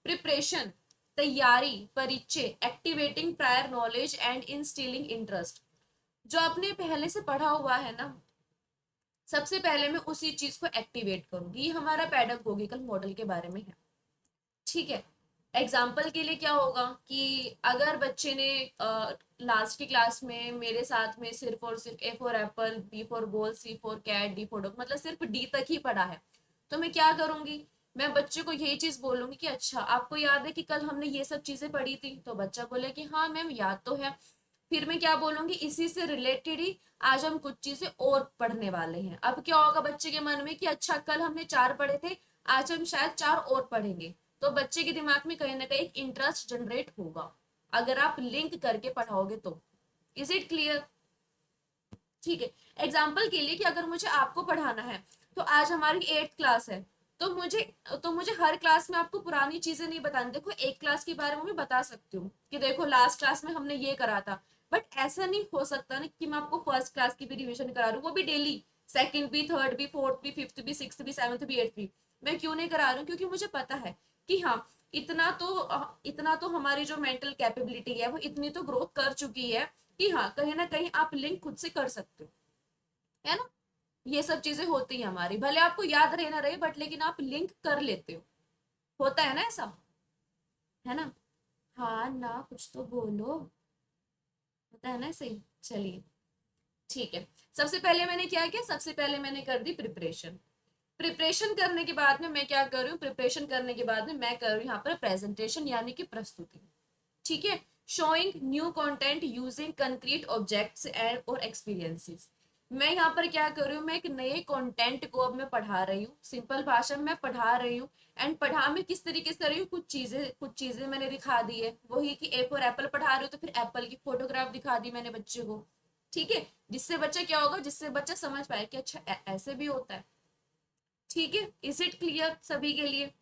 प्रिपरेशन, तैयारी, परिचय, activating prior knowledge and instilling interest. जो आपने पहले से पढ़ा हुआ है ना, सबसे पहले मैं उसी चीज को एक्टिवेट करूंगी। ये हमारा पैडागोगिकल मॉडल के बारे में है, ठीक है। एग्जाम्पल के लिए क्या होगा कि अगर बच्चे ने लास्ट की क्लास में मेरे साथ में सिर्फ और सिर्फ A for apple, B for ball, C for cat, D for dog, मतलब सिर्फ डी तक ही पढ़ा है, तो मैं क्या करूंगी, मैं बच्चे को यही चीज बोलूंगी कि अच्छा आपको याद है कि कल हमने ये सब चीजें पढ़ी थी, तो बच्चा बोले कि हाँ मैम याद तो है। फिर मैं क्या बोलूंगी, इसी से रिलेटेड ही आज हम कुछ चीजें और पढ़ने वाले हैं। अब क्या होगा बच्चे के मन में कि अच्छा कल हमने 4 पढ़े थे, आज हम शायद 4 और पढ़ेंगे। तो बच्चे के दिमाग में कहीं ना कहीं एक इंटरेस्ट जनरेट होगा, अगर आप लिंक करके पढ़ाओगे तो। Is it clear? ठीक है। एग्जाम्पल के लिए कि अगर मुझे आपको पढ़ाना है, तो आज हमारी 8th क्लास है, तो मुझे हर क्लास में आपको पुरानी चीजें नहीं बतानी। देखो एक क्लास के बारे में मैं बता सकती हूँ कि देखो लास्ट क्लास में हमने ये करा था, बट ऐसा नहीं हो सकता ना कि मैं आपको फर्स्ट क्लास की भी रिविजन करा रही हूँ, वो भी डेली, सेकंड भी, थर्ड भी, फोर्थ भी, फिफ्थ भी, सिक्स्थ भी, सेवंथ भी, एट्थ भी। मैं क्यों नहीं करा रही हूँ? क्योंकि मुझे पता है कि हाँ इतना तो हमारी जो मेंटल कैपेबिलिटी है वो इतनी तो ग्रोथ कर चुकी है कि हाँ कहीं ना कहीं आप लिंक खुद से कर सकते हो, है ना। ये सब चीजें होती है हमारी, भले आपको याद रहे ना रहे, बट लेकिन आप लिंक कर लेते हो। होता है ना ऐसा, है ना। हाँ ना, कुछ तो बोलो। होता है ना सही। चलिए ठीक है। सबसे पहले मैंने क्या किया, सबसे पहले मैंने कर दी प्रिपरेशन। प्रिपरेशन करने के बाद में मैं क्या कर रही हूँ, प्रिपरेशन करने के बाद में मैं कर रही हूँ यहाँ पर प्रेजेंटेशन यानी कि प्रस्तुति, ठीक है। Showing new content using concrete objects and और एक्सपीरियंसेस। मैं यहाँ पर क्या कर रही हूँ, मैं एक नए कंटेंट को अब मैं पढ़ा रही हूँ, सिंपल भाषा में मैं पढ़ा रही हूँ। एंड पढ़ा मैं किस तरीके से रही हूँ, कुछ चीजें मैंने दिखा दी है, वही कि ए फॉर एप्पल पढ़ा रही हूँ तो फिर एप्पल की फोटोग्राफ दिखा दी मैंने बच्चे को, ठीक है। जिससे बच्चा क्या होगा, जिससे बच्चा समझ पाए कि अच्छा ऐसे भी होता है, ठीक है। इज इट क्लियर सभी के लिए?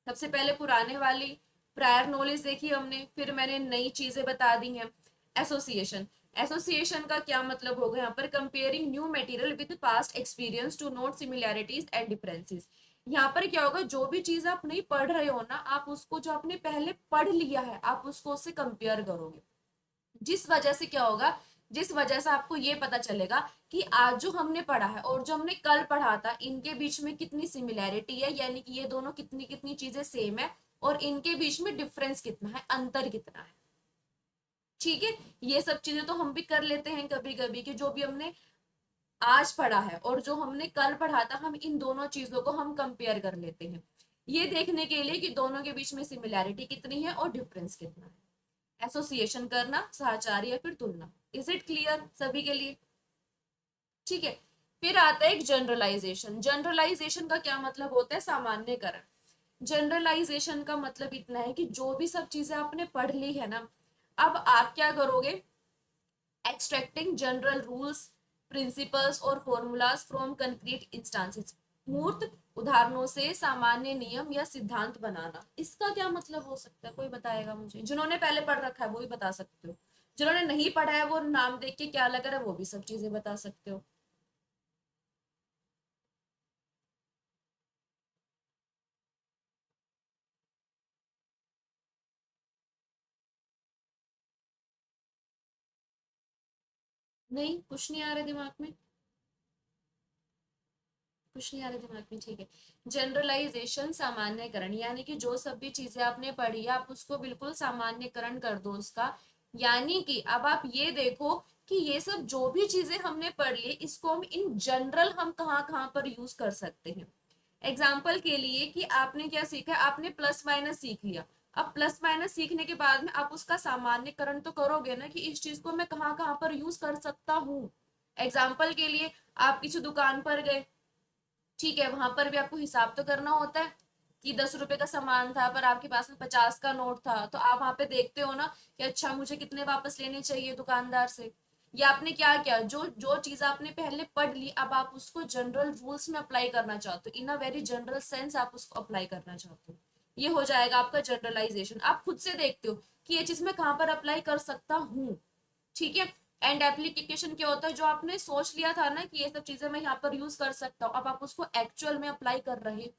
सबसे पहले पुराने वाली प्रायर नॉलेज देखी हमने, फिर मैंने नई चीजें बता दी हैं। एसोसिएशन, एसोसिएशन का क्या मतलब होगा यहाँ पर, comparing new material with past experience to note similarities and differences. यहाँ पर क्या होगा, जो भी चीज आप नहीं पढ़ रहे हो ना, आप उसको जो आपने पहले पढ़ लिया है आप उसको उससे कंपेयर करोगे। जिस वजह से क्या होगा, जिस वजह से आपको ये पता चलेगा कि आज जो हमने पढ़ा है और जो हमने कल पढ़ा था इनके बीच में कितनी सिमिलैरिटी है, यानी कि ये दोनों कितनी कितनी चीजें सेम है, और इनके बीच में डिफरेंस कितना है, अंतर कितना है, ठीक है। ये सब चीजें तो हम भी कर लेते हैं कभी कभी कि जो भी हमने आज पढ़ा है और जो हमने कल पढ़ा था, हम इन दोनों चीजों को हम कंपेयर कर लेते हैं, ये देखने के लिए कि दोनों के बीच में सिमिलैरिटी कितनी है और डिफरेंस कितना है। एसोसिएशन करना, सहचार या फिर तुलना। इज इट क्लियर सभी के लिए? ठीक है। फिर आता है एक जनरलाइजेशन। जनरलाइजेशन का क्या मतलब होता है, सामान्यकरण। जनरलाइजेशन का मतलब इतना है कि जो भी सब चीजें आपने पढ़ ली है ना, अब आप क्या करोगे, एक्सट्रैक्टिंग जनरल रूल्स, प्रिंसिपल्स और फॉर्मूलाज फ्रॉम कंक्रीट इंस्टांसेस। मूर्त उदाहरणों से सामान्य नियम या सिद्धांत बनाना। इसका क्या मतलब हो सकता है, कोई बताएगा मुझे? जिन्होंने पहले पढ़ रखा है वो भी बता सकते हो, जिन्होंने नहीं पढ़ा है वो नाम देख के क्या लग रहा है वो भी सब चीजें बता सकते हो। नहीं, कुछ नहीं आ रहा दिमाग में, कुछ नहीं आ रहा दिमाग में, ठीक है। जनरलाइजेशन, सामान्यकरण, यानी कि जो सब भी चीजें आपने पढ़ी है आप उसको बिल्कुल सामान्यकरण कर दो उसका। यानी कि अब आप ये देखो कि ये सब जो भी चीजें हमने पढ़ ली इसको हम इन जनरल हम कहाँ कहाँ पर यूज कर सकते हैं। एग्जाम्पल के लिए कि आपने क्या सीखा, आपने प्लस माइनस सीख लिया। अब प्लस माइनस सीखने के बाद में आप उसका सामान्यकरण तो करोगे ना कि इस चीज को मैं कहाँ कहाँ पर यूज कर सकता हूँ। एग्जाम्पल के लिए आप किसी दुकान पर गए, ठीक है, वहां पर भी आपको हिसाब तो करना होता है कि 10 रुपए का सामान था पर आपके पास में 50 का नोट था, तो आप वहां पे देखते हो ना कि अच्छा मुझे कितने वापस लेने चाहिए दुकानदार से। या आपने क्या किया, जो जो चीज आपने पहले पढ़ ली अब आप उसको जनरल रूल्स में अप्लाई करना चाहते हो, इन अ वेरी जनरल सेंस आप उसको अप्लाई करना चाहते हो, ये हो जाएगा आपका जनरलाइजेशन। आप खुद से देखते हो कि ये चीज मैं कहाँ पर अप्लाई कर सकता हूँ, ठीक है। एंड एप्लीकेशन क्या होता है, जो आपने सोच लिया था ना कि ये सब चीजें मैं यहाँ पर यूज कर सकता हूँ, अब आप उसको एक्चुअल में अप्लाई कर रहे हो।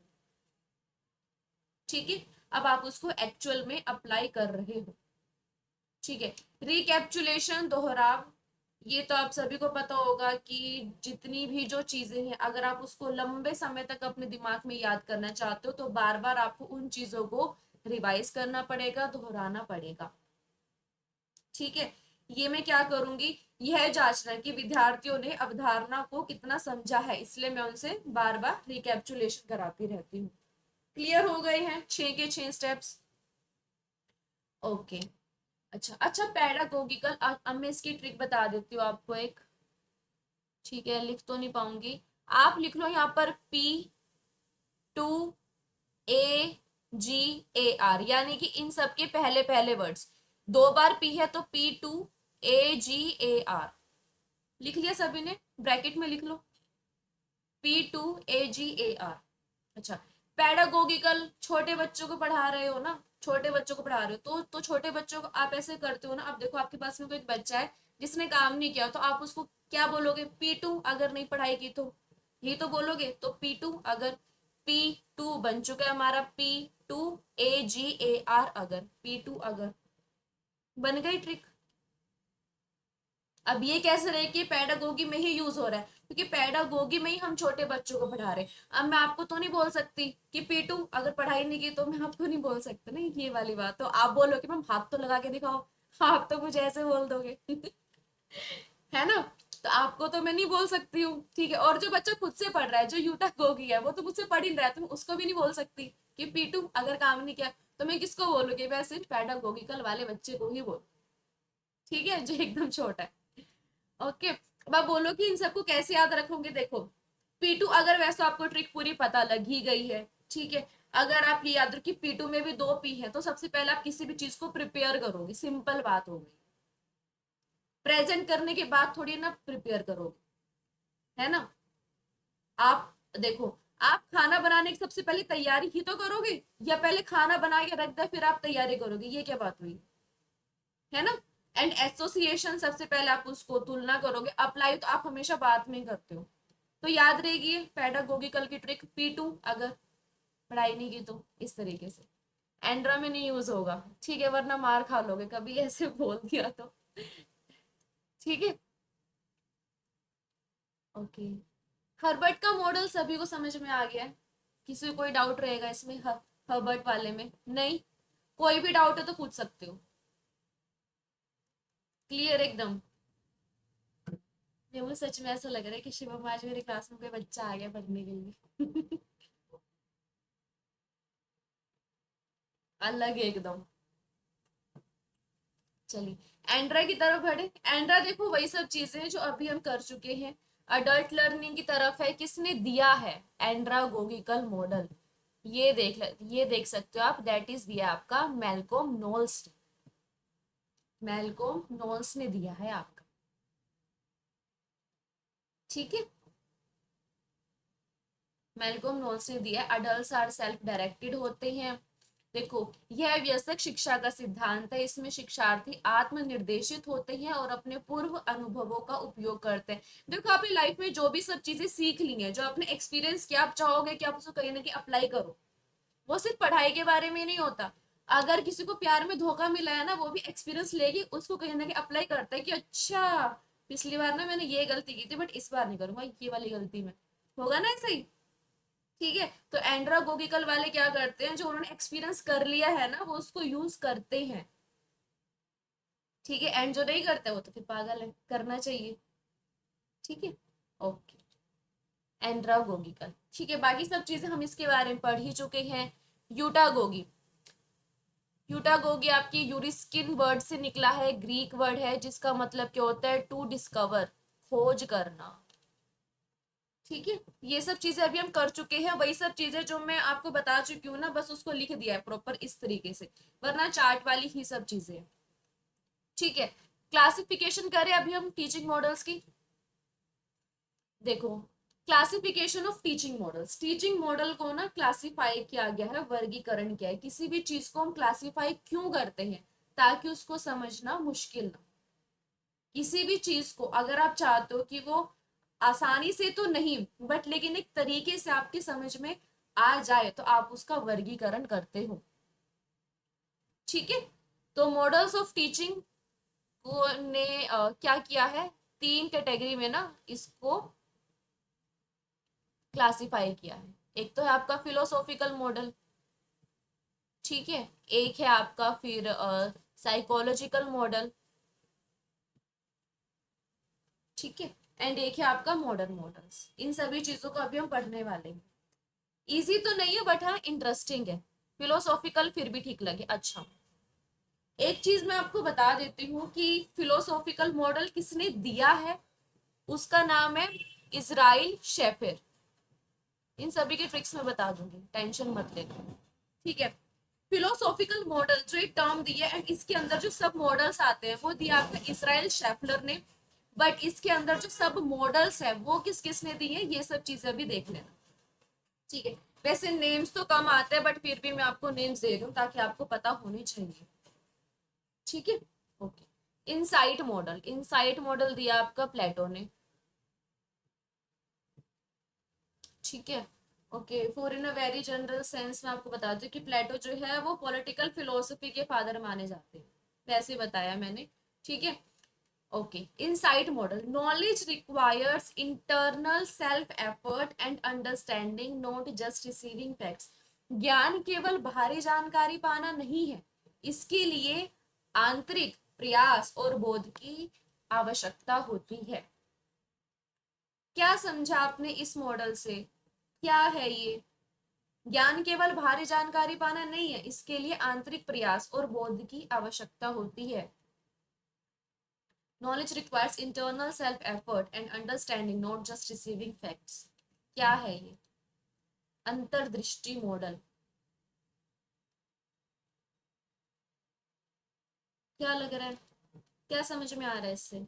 ठीक है, अब आप उसको एक्चुअल में अप्लाई कर रहे हो। ठीक है, रिकैप्चुलेशन, दोहराव, ये तो आप सभी को पता होगा कि जितनी भी जो चीजें हैं अगर आप उसको लंबे समय तक अपने दिमाग में याद करना चाहते हो तो बार बार आपको उन चीजों को रिवाइज करना पड़ेगा, दोहराना पड़ेगा। ठीक है, ये मैं क्या करूंगी, यह जांचना कि विद्यार्थियों ने अवधारणा को कितना समझा है, इसलिए मैं उनसे बार बार रिकैप्चुलेशन कराती रहती हूँ। क्लियर हो गए हैं 6 के 6 स्टेप्स? ओके, अच्छा अच्छा, पैडागोगिकल, अब मैं इसकी ट्रिक बता देती हूँ आपको एक। ठीक है, लिख तो नहीं पाऊंगी, आप लिख लो यहाँ पर P2AGAR, यानी कि इन सब के पहले पहले वर्ड्स, 2 बार P है तो P2AGAR। लिख लिया सभी ने? ब्रैकेट में लिख लो P2AGAR। अच्छा, पैडागोगिकल, छोटे बच्चों को पढ़ा रहे हो ना, छोटे बच्चों को पढ़ा रहे हो तो छोटे बच्चों को आप ऐसे करते हो ना, अब देखो आपके पास में कोई बच्चा है जिसने काम नहीं किया तो आप उसको क्या बोलोगे, P2, अगर नहीं पढ़ाई की तो यही तो बोलोगे। तो P2, अगर P2 बन चुका है हमारा, P2AGAR, अगर P2 अगर, बन गई ट्रिक। अब ये कैसे रहे कि पैडागोगी में ही यूज हो रहा है, क्योंकि पैडागोगी में ही हम छोटे बच्चों को पढ़ा रहे हैं। अब मैं आपको तो नहीं बोल सकती कि P2 अगर पढ़ाई नहीं की, तो मैं आपको नहीं बोल सकती ना ये वाली बात, तो आप बोलोगे मैम हाथ तो लगा के दिखाओ, आप तो मुझे ऐसे बोल दोगे है ना, तो आपको तो मैं नहीं बोल सकती हूँ। ठीक है, और जो बच्चा खुद से पढ़ रहा है, जो यूटा गोगी है, वो तो मुझसे पढ़ ही नहीं रहा है, तो मैं उसको भी नहीं बोल सकती कि P2 अगर काम नहीं किया, तो मैं किसको बोलूंगी, मैं सिर्फ पैडागोगिकल वाले बच्चे को ही बोल। ठीक है, जो एकदम छोटा है। ओके, अब आप बोलो कि इन सबको कैसे याद रखोगे। देखो, P2 अगर, वैसे आपको ट्रिक पूरी पता लग ही गई है। ठीक है, अगर आप ये याद रखो कि P2 में भी 2 P है, तो सबसे पहले आप किसी भी चीज को प्रिपेयर करोगे, सिंपल बात हो गई। प्रेजेंट करने के बाद थोड़ी ना प्रिपेयर करोगे, है ना। आप देखो, आप खाना बनाने की सबसे पहले तैयारी ही तो करोगे, या पहले खाना बना के रख दे फिर आप तैयारी करोगे, ये क्या बात हुई, है ना। एंड एसोसिएशन, सबसे पहले आप उसको तुलना करोगे, अप्लाई तो आप हमेशा बाद में करते हो। तो याद रहेगी पैडागोगिकल की ट्रिक, P2 अगर पढ़ाई नहीं की तो इस तरीके से। एंड्रा में नहीं यूज होगा, ठीक है, वरना मार खा लोगे कभी ऐसे बोल दिया तो। ठीक है, ओके। हर्बर्ट का मॉडल सभी को समझ में आ गया है? किसी को कोई डाउट रहेगा इसमें, हर्बर्ट वाले में? नहीं, कोई भी डाउट है तो पूछ सकते हो। क्लियर एकदम? मुझे सच में ऐसा लग रहा है कि शिवम आज मेरे क्लास में कोई बच्चा आ गया पढ़ने के लिए अलग एकदम। चलिए एंड्रा की तरफ बढ़े। एंड्रा देखो वही सब चीजें जो अभी हम कर चुके हैं, अडल्ट लर्निंग की तरफ है। किसने दिया है? एंड्रागोगिकल मॉडल, ये देख सकते हो आप, दैट इज दिया आपका मैल्कोम नोल्स। मैल्कोम नोल्स ने दिया है आपका। ठीक है, मैल्कोम नोल्स ने दिया, अडल्ट आर सेल्फ डायरेक्टेड होते हैं। देखो, यह वयस्क शिक्षा का सिद्धांत है, इसमें शिक्षार्थी आत्मनिर्देशित होते हैं और अपने पूर्व अनुभवों का उपयोग करते हैं। देखो, अपनी लाइफ में जो भी सब चीजें सीख ली हैं, जो आपने एक्सपीरियंस किया, आप चाहोगे कि आप उसको कहीं ना कहीं अप्लाई करो। वो सिर्फ पढ़ाई के बारे में नहीं होता। अगर किसी को प्यार में धोखा मिला है ना, वो भी एक्सपीरियंस लेगी, उसको कहीं ना कहीं अप्लाई करता है कि अच्छा, पिछली बार ना मैंने ये गलती की थी, बट इस बार नहीं करूंगा ये वाली गलती में। होगा ना ऐसा ही? ठीक है, तो एंड्रागोगिकल वाले क्या करते हैं, जो उन्होंने एक्सपीरियंस कर लिया है ना, वो उसको यूज करते हैं। ठीक है, एंड जो नहीं करते वो तो फिर पागल है, करना चाहिए। ठीक है, ओके, एंड्रागोगिकल। ठीक है, बाकी सब चीजें हम इसके बारे में पढ़ ही चुके हैं। यूटागोगी, यूटागोगी आपकी यूरिस्किन वर्ड से निकला है, ग्रीक वर्ड है जिसका मतलब क्या होता है, टू डिस्कवर, खोज करना। ठीक है, ये सब चीजें अभी हम कर चुके हैं, वही सब चीजें जो मैं आपको बता चुकी हूँ ना, बस उसको लिख दिया है प्रॉपर इस तरीके से, वरना चार्ट वाली ही सब चीजें। ठीक है, क्लासिफिकेशन करें अभी हम टीचिंग मॉडल्स की। देखो, classification of teaching models, teaching model को ना क्लासिफाई किया गया है, वर्गीकरण किया है। किसी भी चीज को हम क्लासिफाई क्यों करते हैं? ताकि उसको समझना मुश्किल ना। किसी भी चीज को अगर आप चाहते हो कि वो आसानी से तो नहीं बट लेकिन एक तरीके से आपकी समझ में आ जाए तो आप उसका वर्गीकरण करते हो। ठीक है, तो मॉडल्स ऑफ टीचिंग को ने क्या किया है, 3 कैटेगरी में ना इसको क्लासिफाई किया है। एक तो है आपका फिलोसॉफिकल मॉडल, ठीक है, एक है आपका फिर साइकोलॉजिकल मॉडल, ठीक है, एंड एक है आपका मॉडर्न मॉडल्स। इन सभी चीजों को अभी हम पढ़ने वाले हैं। इजी तो नहीं है बट हाँ इंटरेस्टिंग है। फिलोसॉफिकल फिर भी ठीक लगे। अच्छा, एक चीज मैं आपको बता देती हूँ कि फिलोसॉफिकल मॉडल किसने दिया है, उसका नाम है इजराइल शेफर। इन सभी के ट्रिक्स मैं बता दूंगी, टेंशन मत लेना, ठीक है। फिलोसॉफिकल मॉडल जो एक टर्म दिया है एंड इसके अंदर जो सब मॉडल्स आते हैं वो दिया आपका इजराइल शेफलर ने, बट इसके अंदर जो सब मॉडल्स है वो किस किसने दी है ये सब चीजें भी देख लेना, ठीक है। वैसे नेम्स तो कम आते हैं बट फिर भी मैं आपको नेम्स दे रही हूँ ताकि आपको पता होनी चाहिए, ठीक है। Okay, insight model, insight model दिया आपका प्लेटो ने, ठीक है। Okay, for in a very general sense मैं आपको बता दूं कि प्लेटो जो है वो पॉलिटिकल फिलोसफी के फादर माने जाते हैं, वैसे बताया मैंने, ठीक है। Okay, insight model, knowledge requires internal self effort and understanding, not just receiving facts. ज्ञान केवल बाहरी जानकारी पाना नहीं है, इसके लिए आंतरिक प्रयास और बोध की आवश्यकता होती है। क्या समझा आपने इस मॉडल से, क्या है ये? ज्ञान केवल बाहरी जानकारी पाना नहीं है, इसके लिए आंतरिक प्रयास और बोध की आवश्यकता होती है। Knowledge requires internal self effort and understanding, not just receiving facts. क्या है ये? अंतर्दृष्टि मॉडल। क्या लग रहा है, क्या समझ में आ रहा है इससे?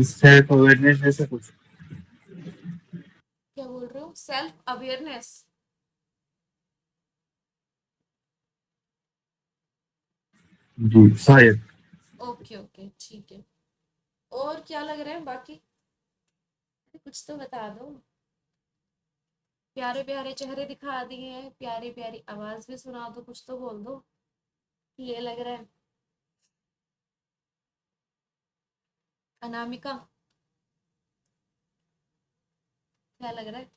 सेल्फ अवेयरनेस जैसा कुछ।
क्या बोल रहे हो, सेल्फ अवेयरनेस?
जी शायद।
ओके ओके ठीक है, और क्या लग रहा है बाकी? कुछ तो बता दो। प्यारे प्यारे चेहरे दिखा दिए हैं, प्यारी प्यारी आवाज भी सुना दो, कुछ तो बोल दो कि ये लग रहा है। अनामिका, क्या लग रहा है?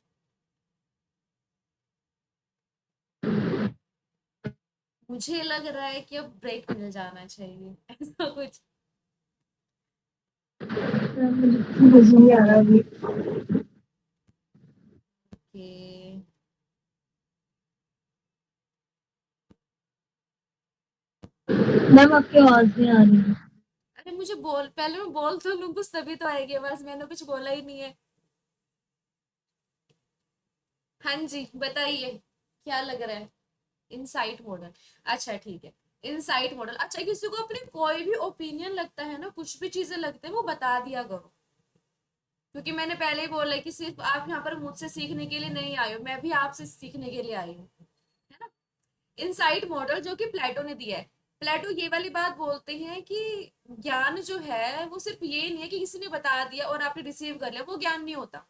मुझे लग रहा है कि अब ब्रेक मिल जाना चाहिए ऐसा कुछ।
मुझे नहीं आ रहा अभी।
कि
मैम आपकी आवाज नहीं आ रही है।
अरे मुझे बोल, पहले मैं बोल तो लूँ कुछ तभी तो आएगी, बस मैंने कुछ बोला ही नहीं है। हाँ जी बताइए, क्या लग रहा है? इनसाइट मॉडल, अच्छा ठीक है। इनसाइट मॉडल, अच्छा किसी को अपने कोई भी ओपिनियन लगता है ना, कुछ भी चीजें लगते हैं वो बता दिया करो, क्योंकि मैंने पहले ही बोला है कि सिर्फ आप यहाँ पर मुझसे सीखने के लिए नहीं आए हो, मैं भी आपसे सीखने के लिए आई हूँ, है ना। इनसाइट मॉडल जो कि प्लेटो ने दिया है। प्लेटो ये वाली बात बोलते हैं कि ज्ञान जो है वो सिर्फ ये नहीं है कि किसी ने बता दिया और आपने रिसीव कर लिया, वो ज्ञान नहीं होता।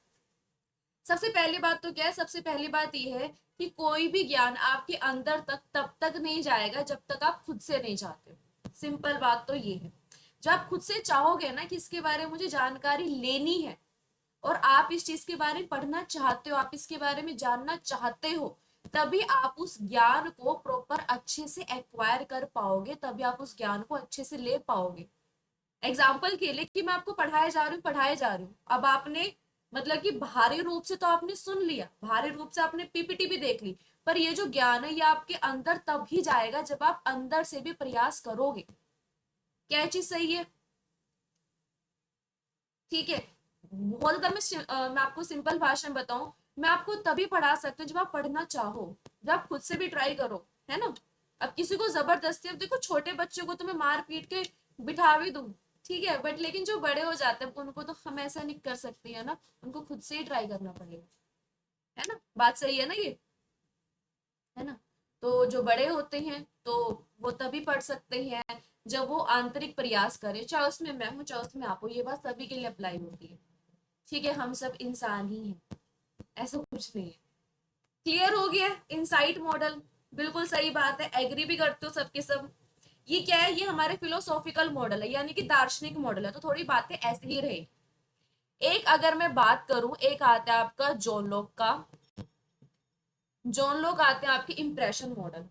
सबसे पहली बात तो क्या है, सबसे पहली बात ये है कि कोई भी ज्ञान आपके अंदर तक तब तक नहीं जाएगा जब तक आप खुद से नहीं चाहते हो। सिंपल बात तो ये है, जब आप खुद से चाहोगे ना कि इसके बारे में मुझे जानकारी लेनी है और आप इस चीज के बारे में पढ़ना चाहते हो, आप इसके बारे में जानना चाहते हो, तभी आप उस ज्ञान को प्रॉपर अच्छे से एक्वायर कर पाओगे, तभी आप उस ज्ञान को अच्छे से ले पाओगे। एग्जाम्पल के लिए कि मैं आपको पढ़ाए जा रही हूँ, अब आपने मतलब कि बाहरी रूप से तो आपने सुन लिया, बाहरी रूप से आपने पीपीटी भी देख ली, पर ये जो ज्ञान है ये आपके अंदर तब ही जाएगा जब आप अंदर से भी प्रयास करोगे। क्या चीज सही है? ठीक है, बहुत ज्यादा मैं आपको सिंपल भाषा में बताऊं, मैं आपको तभी पढ़ा सकती हूँ जब आप पढ़ना चाहो, जब आप खुद से भी ट्राई करो, है ना। अब किसी को जबरदस्ती, अब देखो छोटे बच्चों को तो मैं मार पीट के बिठा भी दूं, ठीक है, बट लेकिन जो बड़े हो जाते हैं उनको तो हम ऐसा नहीं कर सकते है ना, उनको खुद से ही ट्राई करना पड़ेगा, है ना। बात सही है ना ये? है ना। तो जो बड़े होते हैं तो वो तभी पढ़ सकते हैं जब वो आंतरिक प्रयास करें, चाहे उसमें मैं हूँ चाहे उसमें आप हो, ये बात सभी के लिए अप्लाई होती है। ठीक है, हम सब इंसान ही हैं, ऐसा कुछ नहीं है। क्लियर हो गया इनसाइट मॉडल? बिल्कुल सही बात है, एग्री भी करते हो सबके सब। ये क्या है, ये हमारे फिलोसॉफिकल मॉडल है, यानी कि दार्शनिक मॉडल है, तो थोड़ी बातें ऐसे ही रहेगी। एक अगर मैं बात करूं, एक आता है आपका जॉन लॉक का। जॉन लॉक आते हैं आपके इंप्रेशन मॉडल।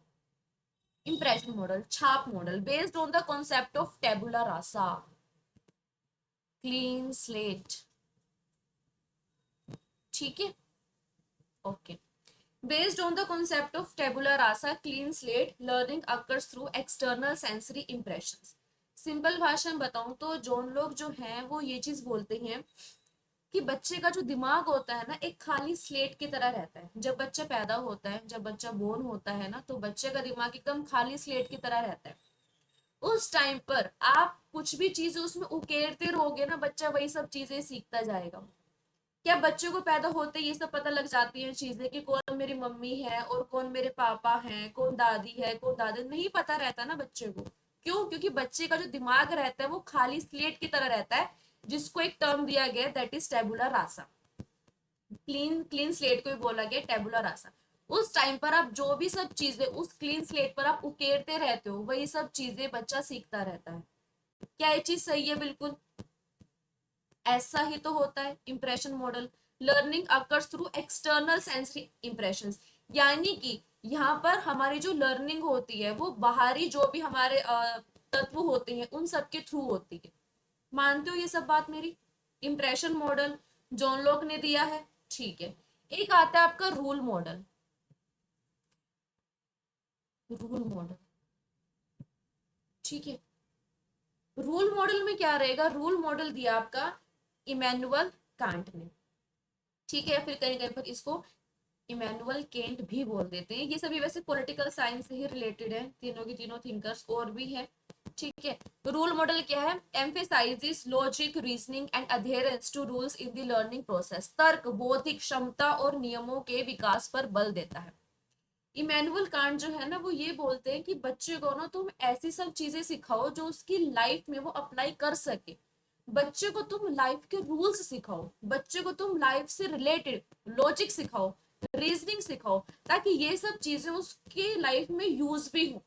इंप्रेशन मॉडल, छाप model, based on the concept of tabula rasa, clean slate. ठीक है, okay. Based on the concept of tabula rasa, clean slate, learning occurs through external sensory impressions. Simple भाषा में बताऊं तो John लोग जो हैं वो ये चीज बोलते हैं कि बच्चे का जो दिमाग होता है ना, एक खाली स्लेट की तरह रहता है। जब बच्चा पैदा होता है, जब बच्चा बोर्न होता है ना, तो बच्चे का दिमाग एकदम खाली स्लेट की तरह रहता है। उस टाइम पर आप कुछ भी चीजें उसमें उकेरते रहोगे ना, बच्चा वही सब चीजें सीखता जाएगा। क्या बच्चों को पैदा होते ये सब पता लग जाती है चीजें कि कौन मेरी मम्मी है और कौन मेरे पापा हैं, कौन दादी है कौन दादा, नहीं पता रहता ना बच्चे को। क्यों? क्योंकि बच्चे का जो दिमाग रहता है वो खाली स्लेट की तरह रहता है, जिसको एक टर्म दिया गया, that is tabula rasa. Clean clean slate को भी बोला गया टेबुला रासा। उस टाइम पर आप जो भी सब चीजें उस क्लीन स्लेट पर आप उकेरते रहते हो, वही सब चीजें बच्चा सीखता रहता है। क्या ये चीज सही है? बिल्कुल ऐसा ही तो होता है impression model. Learning occurs through external sensory impressions, यानी कि यहाँ पर हमारी जो लर्निंग होती है वो बाहरी जो भी हमारे तत्व होते हैं उन सब के थ्रू होती है। मानते हो ये सब बात मेरी? इंप्रेशन मॉडल जॉन लॉक ने दिया है, ठीक है। एक आता है आपका रूल मॉडल। रूल मॉडल, ठीक है। रूल मॉडल में क्या रहेगा? रूल मॉडल दिया आपका इमैनुअल कांट ने, ठीक है। फिर कहीं कहीं पर इसको इमैनुअल केंट भी बोल देते हैं। ये सभी वैसे पॉलिटिकल साइंस से ही रिलेटेड है, तीनों की तीनों थिंकर्स और भी है, ठीक है। रूल मॉडल क्या है? Emphasizes logic, reasoning and adherence to rules in the learning process. तर्क, बौद्धिक क्षमता और नियमों के विकास पर बल देता है। इमैनुअल कांट जो है ना, वो ये बोलते हैं कि बच्चे को ना तुम ऐसी सब चीजें सिखाओ जो उसकी लाइफ में वो अप्लाई कर सके। बच्चे को तुम लाइफ के रूल्स सिखाओ, बच्चे को तुम लाइफ से रिलेटेड लॉजिक सिखाओ, रीजनिंग सिखाओ, ताकि ये सब चीजें उसके लाइफ में यूज भी हो।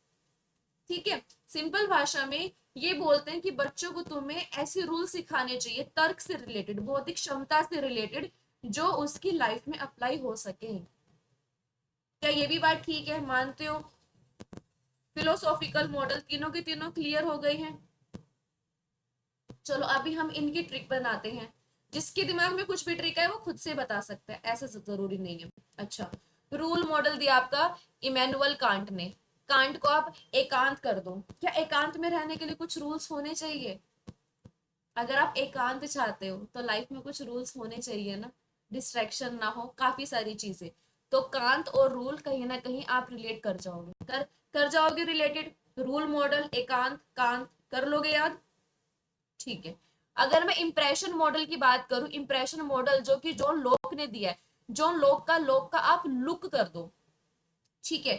ठीक है, सिंपल भाषा में ये बोलते हैं कि बच्चों को तुम्हें ऐसे रूल सिखाने चाहिए तर्क से रिलेटेड, बौद्धिक क्षमता से रिलेटेड, जो उसकी लाइफ में अप्लाई हो सके। क्या ये भी बात ठीक है? मानते हो? फिलोसॉफिकल मॉडल तीनों के तीनों क्लियर हो गए हैं? चलो अभी हम इनकी ट्रिक बनाते हैं। जिसके दिमाग में कुछ भी ट्रिक है वो खुद से बता सकता है, ऐसा जरूरी नहीं है। अच्छा, रूल मॉडल दिया आपका इमैनुअल कांट ने। कांट को आप एकांत कर दो। क्या एकांत में रहने के लिए कुछ रूल्स होने चाहिए? अगर आप एकांत चाहते हो तो लाइफ में कुछ रूल्स होने चाहिए ना, डिस्ट्रैक्शन ना हो, काफी सारी चीजें। तो कांत और रूल कहीं ना कहीं आप रिलेट कर जाओगे, कर जाओगे रिलेटेड। रूल मॉडल, एकांत, कांत कर लोगे याद, ठीक है। अगर मैं इंप्रेशन मॉडल की बात करूं, इंप्रेशन मॉडल जो कि जॉन लॉक ने दिया है, जॉन लॉक का आप लुक कर दो, ठीक है।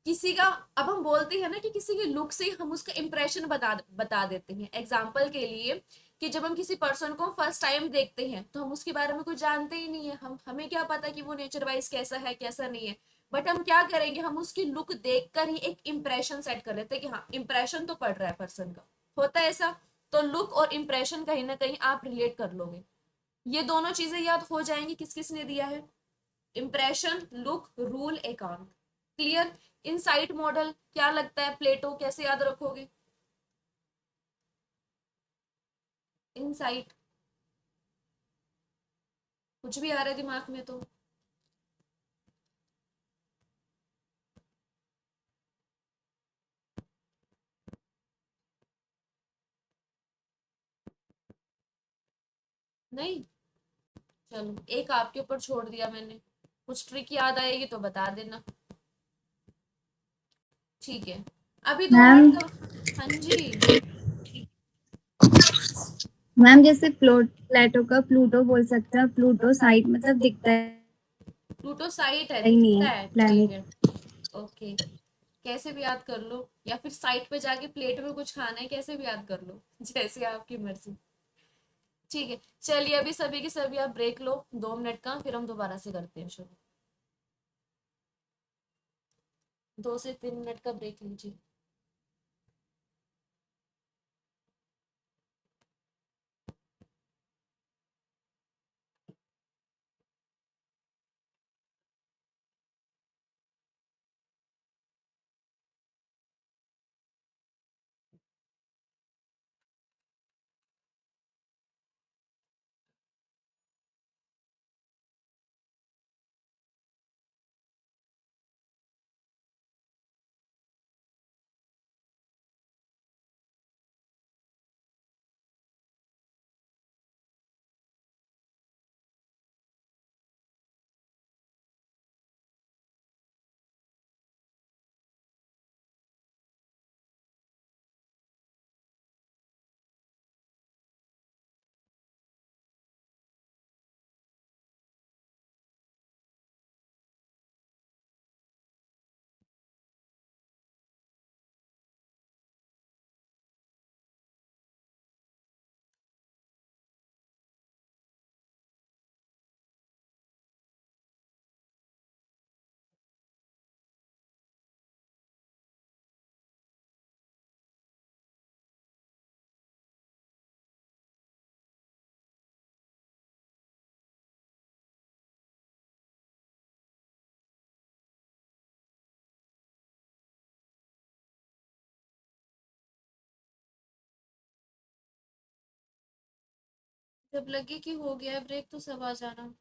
किसी का, अब हम बोलते हैं ना कि किसी के लुक से हम उसका इंप्रेशन बता देते हैं। एग्जाम्पल के लिए कि जब हम किसी पर्सन को फर्स्ट टाइम देखते हैं तो हम उसके बारे में कुछ जानते ही नहीं है, हमें क्या पता कि वो नेचर वाइज कैसा है कैसा नहीं है। बट हम क्या करेंगे, हम उसकी लुक देखकर ही एक इंप्रेशन सेट कर लेते हैं कि हाँ इंप्रेशन तो पड़ रहा है पर्सन का, होता है ऐसा। तो लुक और इंप्रेशन कहीं ना कहीं आप रिलेट कर लोगे। ये दोनों चीजें याद हो जाएंगी किस किस ने दिया है? इंप्रेशन, लुक, रूल, एकांत। क्लियर? इनसाइट मॉडल क्या लगता है प्लेटो कैसे याद रखोगे? इनसाइट कुछ भी आ रहा है दिमाग में तो? नहीं, चलो एक आपके ऊपर छोड़ दिया मैंने। कुछ ट्रिक याद आएगी तो बता देना, ठीक है। अभी दो
मैम
मिनट हाँ जी।
मैम जैसे प्लेटो का प्लूटो बोल सकते हैं, प्लूटो साइड मतलब दिखता
प्लूटो साइट है,
ही नहीं
दिखता
है
है, ठीक
प्लैनेट।
है। ओके, कैसे भी याद कर लो, या फिर साइड पे जाके प्लेट में कुछ खाना है, कैसे भी याद कर लो, जैसे आपकी मर्जी। ठीक है, चलिए अभी सभी की सभी आप ब्रेक लो 2 मिनट का, फिर हम दोबारा से करते हैं शुरू। 2 से 3 मिनट का ब्रेक लीजिए। जब लगे कि हो गया ब्रेक तो सब आ जाना।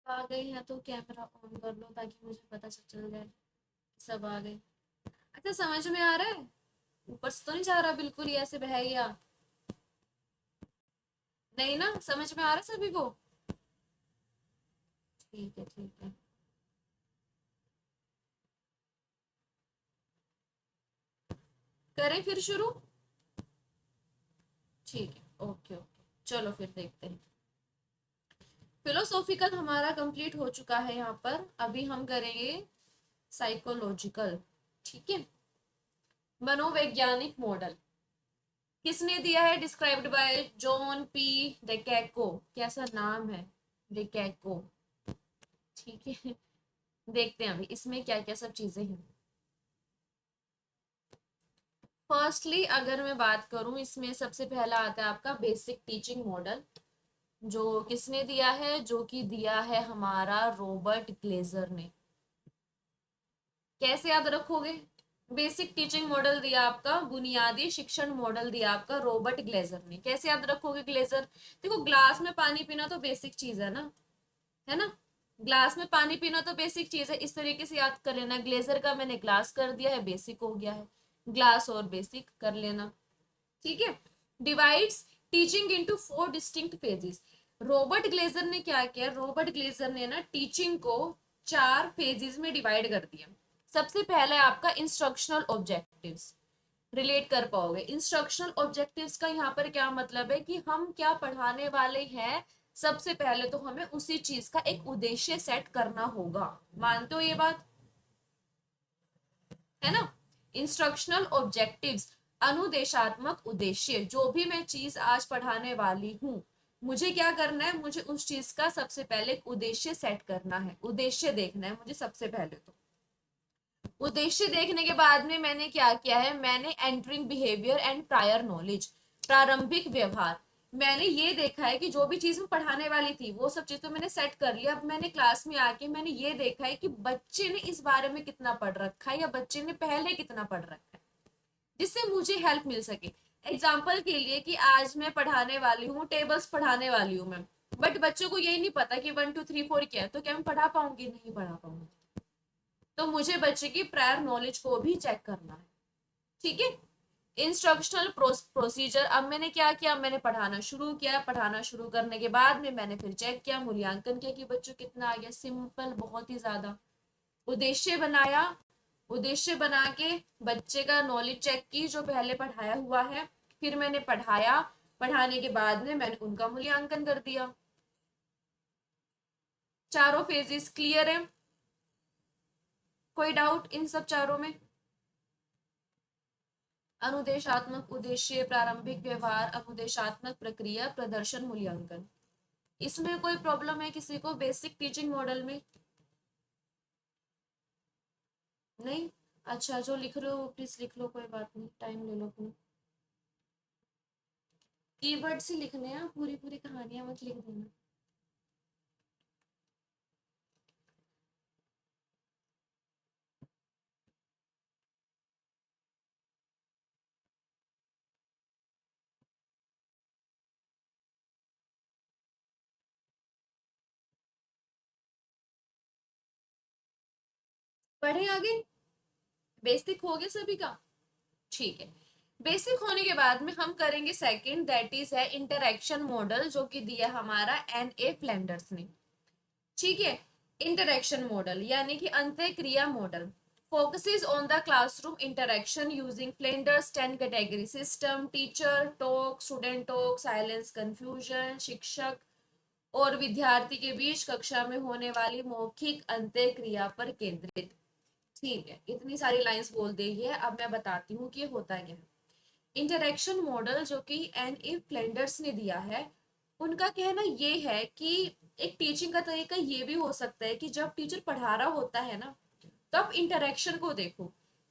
आ गए हैं तो कैमरा ऑन कर लो ताकि मुझे पता चल जाए कि सब आ गए। अच्छा, समझ में आ रहा है? ऊपर से तो नहीं जा रहा बिल्कुल ही ऐसे बह गया? नहीं ना, समझ में आ रहा है सभी को? ठीक है ठीक है, करें फिर शुरू? ठीक है, ओके ओके, चलो फिर देखते हैं। फिलोसॉफिकल हमारा कंप्लीट हो चुका है यहाँ पर, अभी हम करेंगे साइकोलॉजिकल। ठीक है, मनोवैज्ञानिक मॉडल किसने दिया है? Described by John P DeCecco. कैसा नाम है, डेकैको। ठीक है, देखते हैं अभी इसमें क्या क्या सब चीजें हैं। फर्स्टली अगर मैं बात करूं, इसमें सबसे पहला आता है आपका बेसिक टीचिंग मॉडल, जो किसने दिया है? जो कि दिया है हमारा रॉबर्ट ग्लेजर ने। कैसे याद रखोगे? बेसिक टीचिंग मॉडल दिया आपका, बुनियादी शिक्षण मॉडल दिया आपका रॉबर्ट ग्लेजर ने। कैसे याद रखोगे ग्लेजर? देखो, ग्लास में पानी पीना तो बेसिक चीज है ना, है ना? ग्लास में पानी पीना तो बेसिक चीज है, इस तरीके से याद कर लेना। ग्लेजर का मैंने ग्लास कर दिया है, बेसिक हो गया है, ग्लास और बेसिक कर लेना। ठीक है, divides teaching into 4 distinct phases. Robert Glazer ने क्या किया? रॉबर्ट ग्लेजर ने ना टीचिंग को 4 फेजेस में डिवाइड कर दिया। सबसे पहला है आपका इंस्ट्रक्शनल ऑब्जेक्टिव्स। रिलेट कर पाओगे, इंस्ट्रक्शनल ऑब्जेक्टिव्स का यहाँ पर क्या मतलब है कि हम क्या पढ़ाने वाले हैं, सबसे पहले तो हमें उसी चीज का एक उद्देश्य सेट करना होगा। मानते हो ये बात? है ना? इंस्ट्रक्शनल ऑब्जेक्टिव्स, अनुदेशात्मक उद्देश्य। जो भी मैं चीज आज पढ़ाने वाली हूँ, मुझे क्या करना है? मुझे उस चीज का सबसे पहले एक उद्देश्य सेट करना है, उद्देश्य देखना है मुझे सबसे पहले। तो उद्देश्य देखने के बाद में मैंने क्या किया है? मैंने entering behaviour and prior knowledge, प्रारंभिक व्यवहार, मैंने ये देखा है कि जो भी चीज मैं पढ़ाने वाली थी वो सब चीज तो मैंने सेट कर लिया। अब मैंने क्लास में आके मैंने ये देखा है कि बच्चे ने इस बारे में कितना पढ़ रखा है या बच्चे ने पहले कितना पढ़ रखा है, जिससे मुझे हेल्प मिल सके। एग्जाम्पल के लिए कि आज मैं पढ़ाने वाली हूँ, टेबल्स पढ़ाने वाली हूँ मैं, बट बच्चों को यही नहीं पता कि 1 2 3 4 क्या है, तो क्या मैं पढ़ा पाऊंगी? नहीं पढ़ा पाऊंगी। तो मुझे बच्चे की प्रायर नॉलेज को भी चेक करना है। ठीक है, इंस्ट्रक्शनल प्रोसीजर। अब मैंने क्या किया, मैंने पढ़ाना शुरू किया, पढ़ाना शुरू करने के बाद में मैंने फिर चेक किया, मूल्यांकन किया कि बच्चों कितना आ गया। सिंपल, बहुत ही ज्यादा। उद्देश्य बनाया, उद्देश्य बना के बच्चे का नॉलेज चेक की जो पहले पढ़ाया हुआ है, फिर मैंने पढ़ाया, पढ़ाने के बाद में मैंने उनका मूल्यांकन कर दिया। चारों फेजेस क्लियर है? कोई डाउट इन सब चारों में? अनुदेशात्मक, उद्देश्य, प्रारंभिक व्यवहार, अनुदेशात्मक प्रक्रिया, प्रदर्शन, मूल्यांकन। इसमें कोई प्रॉब्लम है किसी को बेसिक टीचिंग मॉडल में? नहीं? अच्छा, जो लिख रहे हो प्लीज लिख लो, कोई बात नहीं, टाइम ले लो अपना। कीवर्ड्स ही लिखने हैं, पूरी पूरी कहानियां मत लिख देना। पढ़े आगे? बेसिक हो गया सभी का? ठीक है। बेसिक होने के बाद में हम करेंगे सेकंड, दैट इज है इंटरेक्शन मॉडल, जो कि दिया हमारा N.A. फ्लैंडर्स ने। ठीक है, इंटरेक्शन मॉडल यानी कि अंतःक्रिया model focuses on the classroom interaction using Flinders 10 category system: teacher talk, student talk, silence, confusion, शिक्षक और विद्यार्थी के बीच कक्षा में होने वाली मौखिक अंतःक्रिया पर केंद्रित। ठीक है, इतनी सारी लाइंस बोल दी है, अब मैं बताती हूँ कि होता क्या है। इंटरेक्शन मॉडल जो कि N.A. फ्लैंडर्स ने दिया है, उनका कहना ये है कि एक टीचिंग का तरीका ये भी हो सकता है कि जब टीचर पढ़ा रहा होता है ना, तब इंटरेक्शन को देखो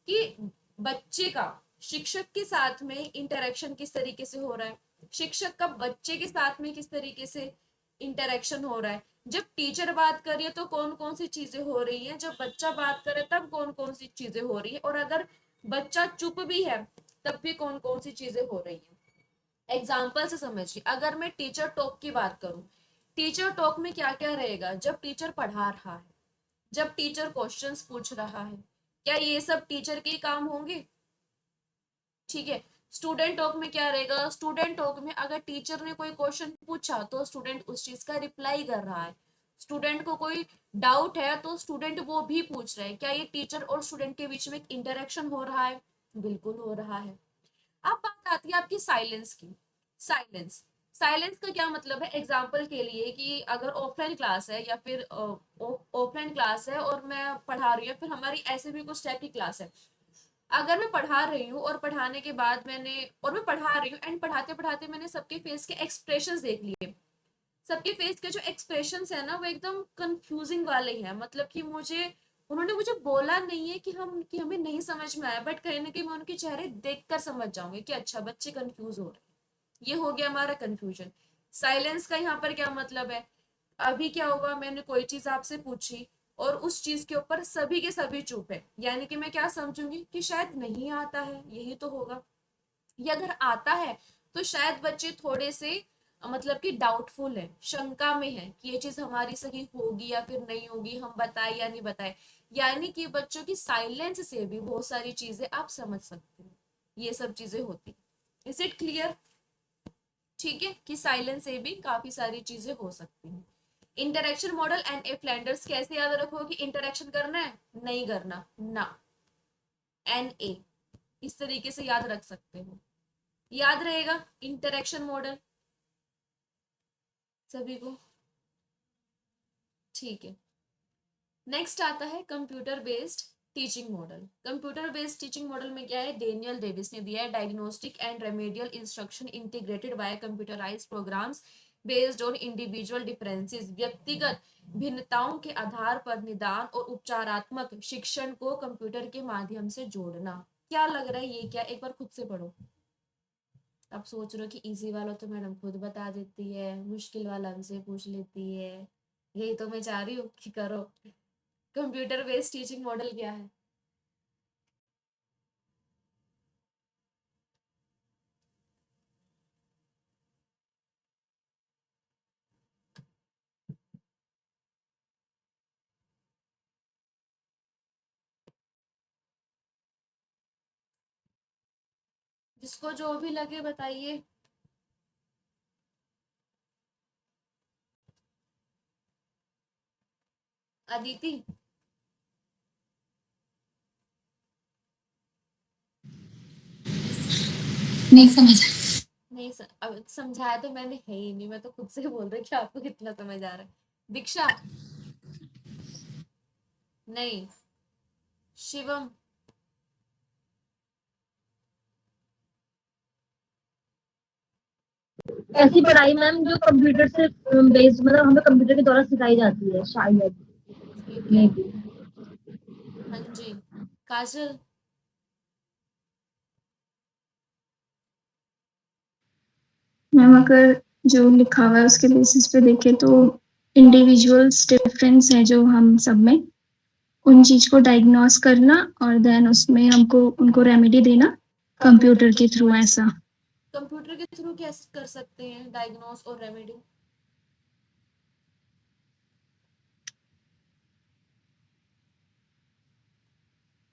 कि बच्चे का शिक्षक के साथ में इंटरेक्शन किस तरीके से हो रहा है, शिक्षक का बच्चे के साथ में किस तरीके से इंटरेक्शन हो रहा है। जब टीचर बात कर रही है तो कौन कौन सी चीजें हो रही हैं, जब बच्चा बात करे तब कौन कौन सी चीजें हो रही है, और अगर बच्चा चुप भी है तब भी कौन कौन सी चीजें हो रही हैं। एग्जाम्पल से समझिए, अगर मैं टीचर टॉक की बात करूं, टीचर टॉक में क्या क्या रहेगा? जब टीचर पढ़ा रहा है, जब टीचर क्वेश्चंस पूछ रहा है, क्या ये सब टीचर के काम होंगे? ठीक है। स्टूडेंट टॉक में क्या रहेगा? स्टूडेंट टॉक में अगर टीचर ने कोई क्वेश्चन पूछा तो स्टूडेंट उस चीज का रिप्लाई कर रहा है, स्टूडेंट को कोई डाउट है तो स्टूडेंट वो भी पूछ रहे हैं। क्या ये टीचर और स्टूडेंट के बीच में एक इंटरेक्शन हो रहा है? बिल्कुल हो रहा है। अब बात आती है आपकी साइलेंस की। साइलेंस, साइलेंस का क्या मतलब है? एग्जाम्पल के लिए कि अगर ऑफलाइन क्लास है या फिर ऑफलाइन क्लास है और मैं पढ़ा रही हूँ, फिर हमारी ऐसे भी कुछ टाइप की क्लास है, अगर मैं पढ़ा रही हूँ और पढ़ाने के बाद मैं पढ़ा रही हूँ एंड पढ़ाते पढ़ाते मैंने सबके फेस के एक्सप्रेशंस देख लिए, सबके फेस के जो एक्सप्रेशंस है ना वो एकदम कंफ्यूजिंग वाले हैं, मतलब कि उन्होंने मुझे बोला नहीं है कि हमें नहीं समझ में आया, बट कहीं ना कहीं मैं उनके चेहरे देखकर समझ जाऊंगी कि अच्छा बच्चे कंफ्यूज हो रहे हैं। ये हो गया हमारा कंफ्यूजन। साइलेंस का यहाँ पर क्या मतलब है? अभी क्या होगा, मैंने कोई चीज आपसे पूछी और उस चीज के ऊपर सभी के सभी चुप है, यानी कि मैं क्या समझूंगी कि शायद नहीं आता है, यही तो होगा। या अगर आता है तो शायद बच्चे थोड़े से मतलब कि डाउटफुल है, शंका में है कि ये चीज हमारी सही होगी या फिर नहीं होगी, हम बताए या नहीं बताए। यानी कि बच्चों की साइलेंस से भी बहुत सारी चीजें आप समझ सकते हो, ये सब चीजें होती। Is it clear? ठीक है, कि साइलेंस से भी काफी सारी चीजें हो सकती हैं। Interaction model N.A. फ्लैंडर्स कैसे याद रखो कि इंटरेक्शन करना है नहीं करना ना, N.A. इस तरीके से याद रख सकते हो, याद रहेगा इंटरेक्शन मॉडल सभी को? ठीक है। नेक्स्ट आता है computer based teaching model. Computer based teaching model में क्या है? डेनियल डेविस ने दिया है, diagnostic and remedial instruction integrated by computerized programs based on individual differences. व्यक्तिगत भिन्नताओं के आधार पर निदान और उपचारात्मक शिक्षण को कंप्यूटर के माध्यम से जोड़ना। क्या लग रहा है ये क्या? एक बार खुद से पढ़ो। अब सोच रहे हो कि इजी वाला तो मैडम खुद बता देती है, मुश्किल वाला हमसे पूछ लेती है, यही तो मैं चाह रही हूँ कि करो। कंप्यूटर बेस्ड टीचिंग मॉडल क्या है? जिसको जो भी लगे बताइए। अदिति।
नहीं समझ।
नहीं अब समझाया तो मैंने है ही नहीं, मैं तो खुद से बोल रही कि आपको कितना समझ आ रहा है। दीक्षा। नहीं। शिवम।
ऐसी पढ़ाई मैम जो कंप्यूटर से बेस्ड, मतलब हमें कंप्यूटर के द्वारा सिखाई जाती है शायद।
ठीक है।
maybe।
हाँ जी। काजल।
मैम अगर जो लिखा हुआ है उसके बेसिस पे देखें तो इंडिविजुअल्स डिफरेंस है जो हम सब में, उन चीज को डायग्नोस करना और देन उसमें हमको उनको रेमेडी देना कंप्यूटर के थ्रू। ऐसा
कंप्यूटर के थ्रू कैसे कर सकते हैं डायग्नोस और रेमेडी?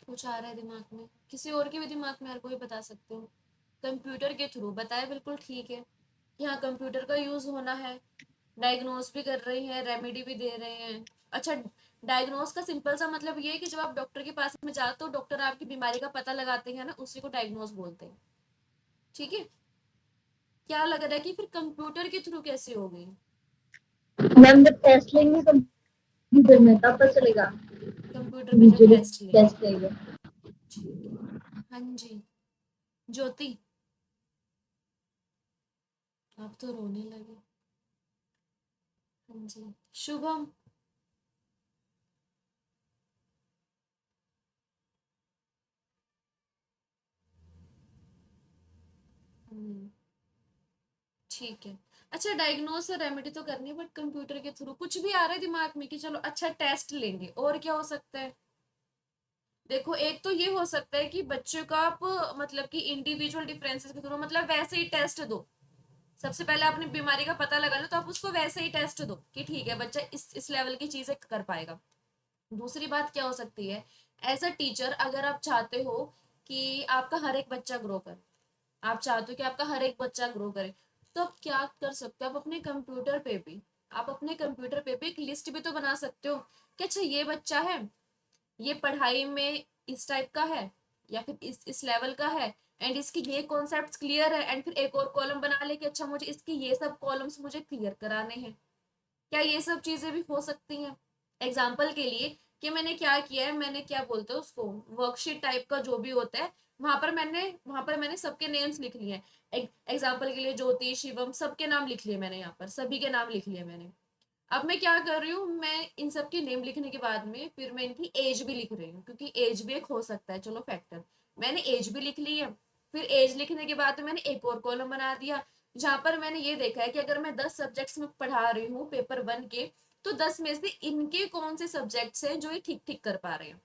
कुछ आ रहा है दिमाग में, किसी और के भी दिमाग में, हर कोई बता सकते हो। कंप्यूटर के थ्रू बताया, बिल्कुल ठीक है। यहाँ कंप्यूटर का यूज होना है, डायग्नोस भी कर रहे हैं, रेमेडी भी दे रहे हैं। अच्छा, डायग्नोस का सिंपल सा मतलब ये है कि जब आप डॉक्टर के पास में जाते हो, डॉक्टर आपकी बीमारी का पता लगाते हैं ना, उसी को डायग्नोस बोलते हैं। ठीक है। क्या लग रहा है कि फिर कंप्यूटर के थ्रू कैसे हो गई?
मैम जब टेस्ट लेंगे कंप्यूटर में तब पता चलेगा।
कंप्यूटर में जब टेस्ट लेंगे।
टेस्ट लेंगे।
ठीक है। हाँ जी। ज्योति। आप तो रोने लगे। हाँ जी। शुभम। ठीक है। अच्छा, डायग्नोस और रेमेडी तो करनी है, बट कंप्यूटर के थ्रू कुछ भी आ रहा है दिमाग में कि चलो अच्छा टेस्ट लेंगे, और क्या हो सकता है? देखो, एक तो ये हो सकता है कि बच्चे का आप मतलब कि इंडिविजुअल डिफरेंसेस के थ्रू, मतलब वैसे ही टेस्ट दो। सबसे पहले आपने बीमारी का पता लगा लो, तो आप उसको वैसे ही टेस्ट दो कि ठीक है बच्चा इस लेवल की चीजें कर पाएगा। दूसरी बात क्या हो सकती है, एज अ टीचर अगर आप चाहते हो कि आपका हर एक बच्चा ग्रो करे, आप चाहते हो कि आपका हर एक बच्चा ग्रो करे, तो आप क्या कर सकते हो, आप अपने कंप्यूटर पे भी एक लिस्ट भी तो बना सकते हो कि अच्छा ये बच्चा है, ये पढ़ाई में इस टाइप का है, या फिर इस लेवल का है, एंड इसकी ये कॉन्सेप्ट्स क्लियर है, एंड फिर एक और कॉलम बना ले कि अच्छा मुझे इसकी ये सब कॉलम्स मुझे क्लियर कराने हैं। क्या ये सब चीजें भी हो सकती हैं? एग्जाम्पल के लिए कि मैंने क्या किया है, मैंने क्या बोलते हैं उसको, वर्कशीट टाइप का जो भी होता है, वहां पर मैंने सबके नेम्स लिख लिए हैं। एग्जाम्पल के लिए ज्योति, शिवम, सबके नाम लिख लिए मैंने, यहाँ पर सभी के नाम लिख लिए मैंने। अब मैं क्या कर रही हूँ, मैं इन सब के नेम लिखने के बाद में फिर मैं इनकी एज भी लिख रही हूँ, क्योंकि एज भी एक हो सकता है, चलो फैक्टर। मैंने एज भी लिख ली है। फिर एज लिखने के बाद मैंने एक और कॉलम बना दिया, जहां पर मैंने ये देखा है कि अगर मैं 10 सब्जेक्ट्स में पढ़ा रही हूँ पेपर 1 के, तो 10 में से इनके कौन से सब्जेक्ट्स हैं जो ये ठीक ठीक कर पा रहे हैं।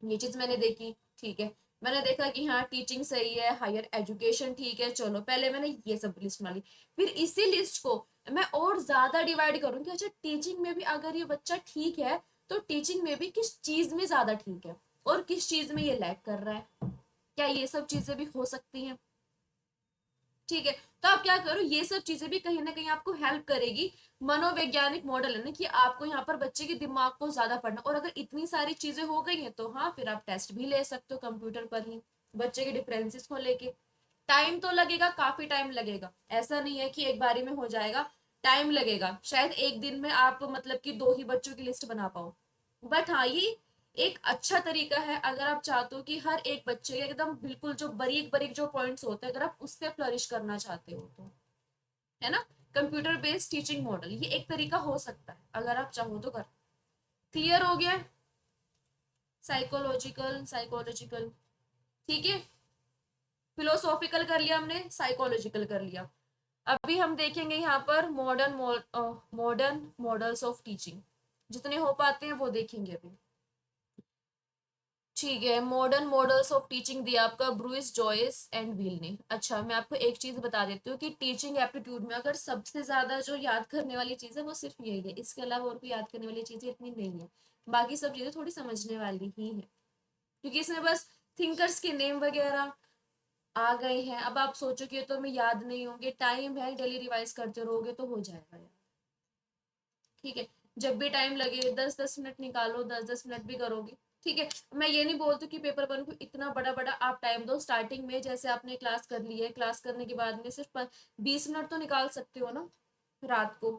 ये चीज मैंने देखी। ठीक है। मैंने देखा कि हाँ टीचिंग सही है, हायर एजुकेशन ठीक है, चलो पहले मैंने ये सब लिस्ट बना ली। फिर इसी लिस्ट को मैं और ज्यादा डिवाइड करूँ कि अच्छा टीचिंग में भी अगर ये बच्चा ठीक है, तो टीचिंग में भी किस चीज में ज्यादा ठीक है और किस चीज में ये लैग कर रहा है। क्या ये सब चीजें भी हो सकती हैं? ठीक है। तो आप क्या करो, ये सब चीजें भी कहीं ना कहीं आपको हेल्प करेगी। मनोवैज्ञानिक मॉडल है ना कि आपको यहाँ पर बच्चे के दिमाग को ज्यादा पढ़ना, और अगर इतनी सारी चीजें हो गई हैं तो हाँ फिर आप टेस्ट भी ले सकते हो कंप्यूटर पर ही, बच्चे के डिफरेंसेस को लेके। टाइम तो लगेगा, काफी टाइम लगेगा, ऐसा नहीं है कि एक बारी में हो जाएगा। टाइम लगेगा, शायद एक दिन में आप मतलब कि 2 ही बच्चों की लिस्ट बना पाओ। बट हाँ, ये एक अच्छा तरीका है अगर आप चाहते हो कि हर एक बच्चे के एकदम बिल्कुल जो बारीक बारीक जो पॉइंट्स होते हैं, अगर आप उससे फ्लरिश करना चाहते हो तो, है ना। कंप्यूटर बेस्ड टीचिंग मॉडल ये एक तरीका हो सकता है, अगर आप चाहो तो कर। क्लियर हो गया? साइकोलॉजिकल साइकोलॉजिकल ठीक है। फिलोसॉफिकल कर लिया हमने, साइकोलॉजिकल कर लिया। अभी हम देखेंगे यहाँ पर मॉडर्न मॉडल्स ऑफ टीचिंग, जितने हो पाते हैं वो देखेंगे अभी। ठीक है। मॉडर्न मॉडल्स ऑफ टीचिंग दिया आपका ब्रूइस, जॉयस एंड व्हील ने। अच्छा, मैं आपको एक चीज बता देती हूँ कि टीचिंग एप्टीट्यूड में अगर सबसे ज्यादा जो याद करने वाली चीज है वो सिर्फ यही है, इसके अलावा और कोई याद करने वाली चीजें इतनी नहीं है। बाकी सब चीजें थोड़ी समझने वाली ही है, क्योंकि इसमें बस थिंकर्स के नेम वगैरह, आ गए हैं। अब आप सोचोगे तो मैं याद नहीं होंगे, टाइम है, डेली रिवाइज करते रहोगे तो हो जाएगा यार। ठीक है, जब भी टाइम लगे 10-10 मिनट निकालो, 10-10 मिनट भी करोगे। ठीक है, मैं ये नहीं बोलती कि पेपर 1 को इतना बड़ा बड़ा आप टाइम दो। स्टार्टिंग में जैसे आपने क्लास कर ली है, क्लास करने के बाद में सिर्फ 20 मिनट तो निकाल सकते हो ना रात को,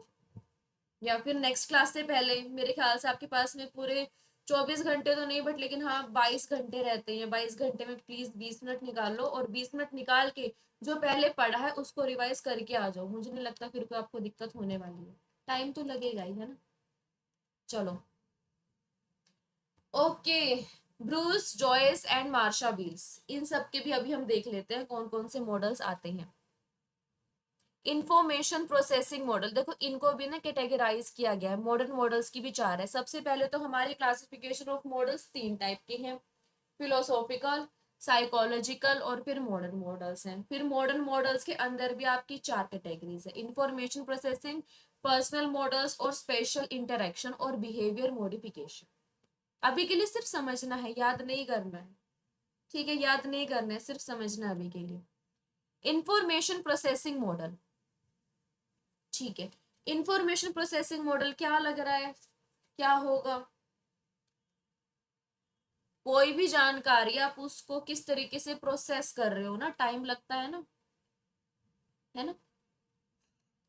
या फिर नेक्स्ट क्लास से पहले। मेरे ख्याल से आपके पास में पूरे 24 घंटे तो नहीं, बट लेकिन हाँ 22 घंटे रहते हैं। 22 घंटे में प्लीज 20 मिनट निकाल लो, और 20 मिनट निकाल के जो पहले पढ़ा है उसको रिवाइज करके आ जाओ। मुझे नहीं लगता फिर कोई आपको दिक्कत होने वाली है, टाइम तो लगेगा ही, है ना। चलो, ओके। ब्रूस, जॉयस एंड मार्शा बील्स, इन सब के भी अभी हम देख लेते हैं कौन कौन से मॉडल्स आते हैं। इंफॉर्मेशन प्रोसेसिंग मॉडल, देखो इनको भी ना कैटेगराइज किया गया है। मॉडर्न मॉडल्स की भी 4 है। सबसे पहले तो हमारी क्लासिफिकेशन ऑफ मॉडल्स 3 टाइप के हैं, फिलोसॉफिकल, साइकोलॉजिकल और फिर मॉडर्न मॉडल्स हैं। फिर मॉडर्न मॉडल्स के अंदर भी आपकी 4 कैटेगरीज है, इंफॉर्मेशन प्रोसेसिंग, पर्सनल मॉडल्स और स्पेशल इंटरेक्शन और बिहेवियर मॉडिफिकेशन। अभी के लिए सिर्फ समझना है, याद नहीं करना है। ठीक है, याद नहीं करना है, सिर्फ समझना है अभी के लिए। इंफॉर्मेशन प्रोसेसिंग मॉडल, ठीक है। इंफॉर्मेशन प्रोसेसिंग मॉडल क्या लग रहा है, क्या होगा? कोई भी जानकारी आप उसको किस तरीके से प्रोसेस कर रहे हो ना, टाइम लगता है ना।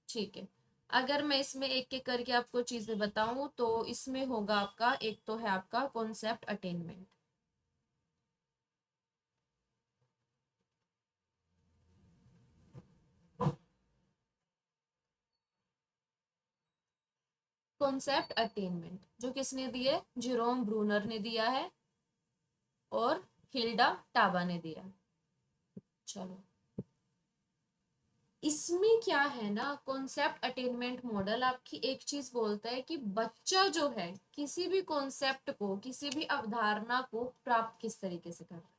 ठीक है, अगर मैं इसमें एक एक करके आपको चीजें बताऊं तो इसमें होगा आपका, एक तो है आपका कॉन्सेप्ट अटेनमेंट। कॉन्सेप्ट अटेनमेंट जो किसने दिया है? जेरोम ब्रूनर ने दिया है और हिल्डा टाबा ने दिया। चलो, इसमें क्या है ना, कॉन्सेप्ट अटेनमेंट मॉडल आपकी एक चीज बोलता है कि बच्चा जो है किसी भी कॉन्सेप्ट को, किसी भी अवधारणा को प्राप्त किस तरीके से कर रहा है।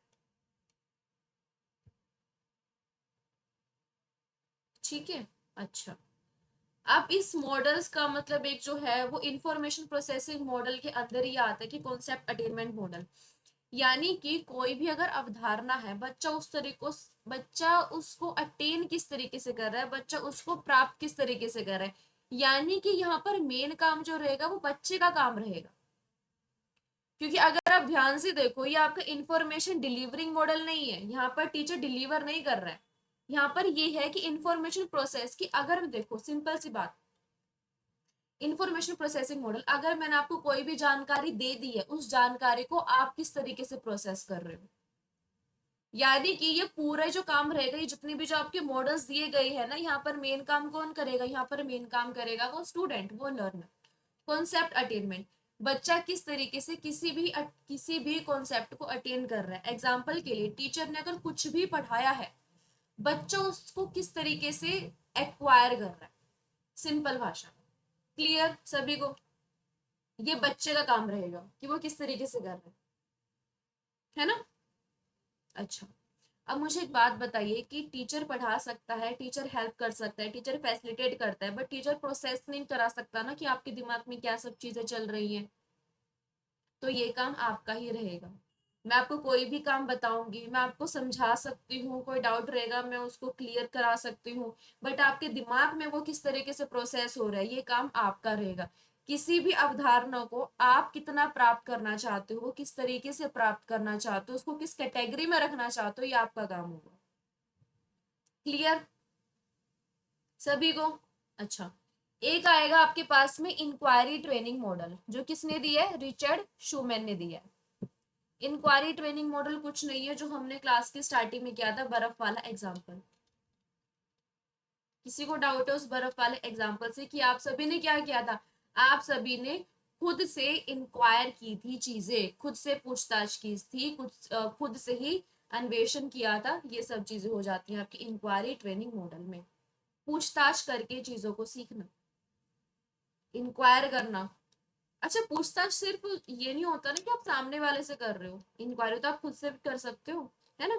ठीक है, अच्छा। अब इस मॉडल्स का मतलब एक जो है वो इंफॉर्मेशन प्रोसेसिंग मॉडल के अंदर ही आता है कि कॉन्सेप्ट अटेनमेंट मॉडल, यानी कि कोई भी अगर अवधारणा है, बच्चा उसको अटेन किस तरीके से कर रहा है, बच्चा उसको प्राप्त किस तरीके से कर रहा है। यानी कि यहाँ पर मेन काम जो रहेगा वो बच्चे का काम रहेगा। क्योंकि अगर आप ध्यान से देखो, ये आपका इंफॉर्मेशन डिलीवरिंग मॉडल नहीं है, यहाँ पर टीचर डिलीवर नहीं कर रहा है। यहाँ पर ये है कि इंफॉर्मेशन प्रोसेस की, अगर देखो सिंपल सी बात, इंफॉर्मेशन प्रोसेसिंग मॉडल, अगर मैंने आपको कोई भी जानकारी दे दी है, उस जानकारी को आप किस तरीके से प्रोसेस कर रहे हो। यानी कि ये पूरा जो काम रहेगा, ये जितने भी जो आपके मॉडल्स दिए गए हैं ना, यहाँ पर मेन काम कौन करेगा? यहाँ पर मेन काम करेगा वो स्टूडेंट, वो लर्नर। कॉन्सेप्ट अटेनमेंट, बच्चा किस तरीके से किसी भी कॉन्सेप्ट को अटेन कर रहा है। एग्जाम्पल के लिए, टीचर ने अगर कुछ भी पढ़ाया है, बच्चा उसको किस तरीके से एक्वायर कर रहा है, सिंपल भाषा में। क्लियर सभी को? ये बच्चे का काम रहेगा कि वो किस तरीके से कर रहा है ना। अच्छा, अब मुझे एक बात बताइए कि टीचर पढ़ा सकता है, टीचर हेल्प कर सकता है, टीचर फैसिलिटेट करता है, बट टीचर प्रोसेस नहीं करा सकता ना कि आपके दिमाग में क्या सब चीजें चल रही हैं। तो ये काम आपका ही रहेगा। मैं आपको कोई भी काम बताऊंगी, मैं आपको समझा सकती हूँ, कोई डाउट रहेगा मैं उसको क्लियर करा सकती हूँ, बट आपके दिमाग में वो किस तरीके से प्रोसेस हो रहा है, ये काम आपका रहेगा। किसी भी अवधारणा को आप कितना प्राप्त करना चाहते हो, किस तरीके से प्राप्त करना चाहते हो, उसको किस कैटेगरी में रखना चाहते हो, ये आपका काम होगा। क्लियर सभी को? अच्छा, एक आएगा आपके पास में इंक्वायरी ट्रेनिंग मॉडल, जो किसने दिया है? रिचर्ड शूमैन ने दिया है। इंक्वायरी ट्रेनिंग मॉडल कुछ नहीं है, जो हमने क्लास की स्टार्टिंग में किया था, बर्फ वाला एग्जाम्पल। किसी को डाउट है उस बर्फ वाले एग्जाम्पल से कि आप सभी ने क्या किया था? आप सभी ने खुद से इंक्वायर की थी चीजें, खुद से पूछताछ की थी, खुद से ही अन्वेषण किया था। ये सब चीजें हो जाती हैं आपकी इंक्वायरी ट्रेनिंग मॉडल में। पूछताछ करके चीजों को सीखना, इंक्वायर करना। अच्छा, पूछताछ सिर्फ ये नहीं होता ना कि आप सामने वाले से कर रहे हो, इंक्वायरी तो आप खुद से भी कर सकते हो, है ना।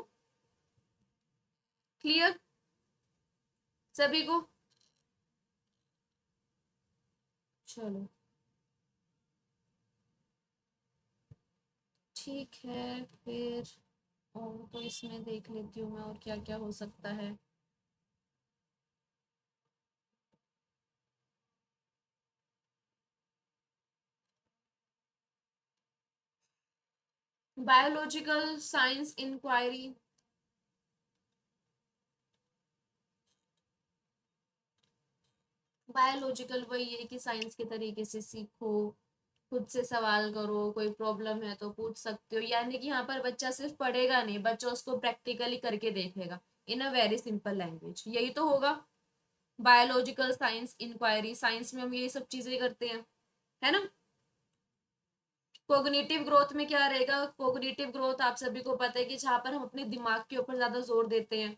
क्लियर सभी को? चलो, ठीक है फिर। और तो इसमें देख लेती हूँ मैं और क्या क्या हो सकता है। बायोलॉजिकल साइंस इंक्वायरी, बायोलॉजिकल वही है कि साइंस के तरीके से सीखो, खुद से सवाल करो, कोई प्रॉब्लम है तो पूछ सकते हो। यानी कि यहाँ पर बच्चा सिर्फ पढ़ेगा नहीं, बच्चा उसको प्रैक्टिकली करके देखेगा इन अ वेरी सिंपल लैंग्वेज। यही तो होगा बायोलॉजिकल साइंस इंक्वायरी। साइंस में हम यही सब चीजें करते हैं, है ना। कोग्निटिव ग्रोथ में क्या रहेगा? कोग्निटिव ग्रोथ आप सभी को पता है कि जहां पर हम अपने दिमाग के ऊपर ज्यादा जोर देते हैं।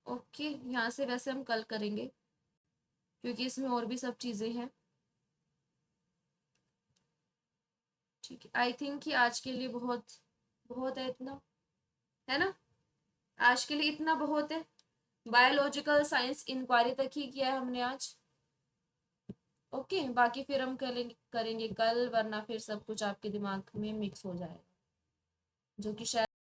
ओके, यहाँ से वैसे हम कल करेंगे क्योंकि इसमें और भी सब चीजें हैं। ठीक है, आई थिंक कि आज के लिए बहुत बहुत है इतना, है ना। आज के लिए इतना बहुत है। बायोलॉजिकल साइंस इंक्वायरी तक ही किया है हमने आज। ओके, बाकी फिर हम करेंगे कल, वरना फिर सब कुछ आपके दिमाग में मिक्स हो जाएगा, जो कि शायद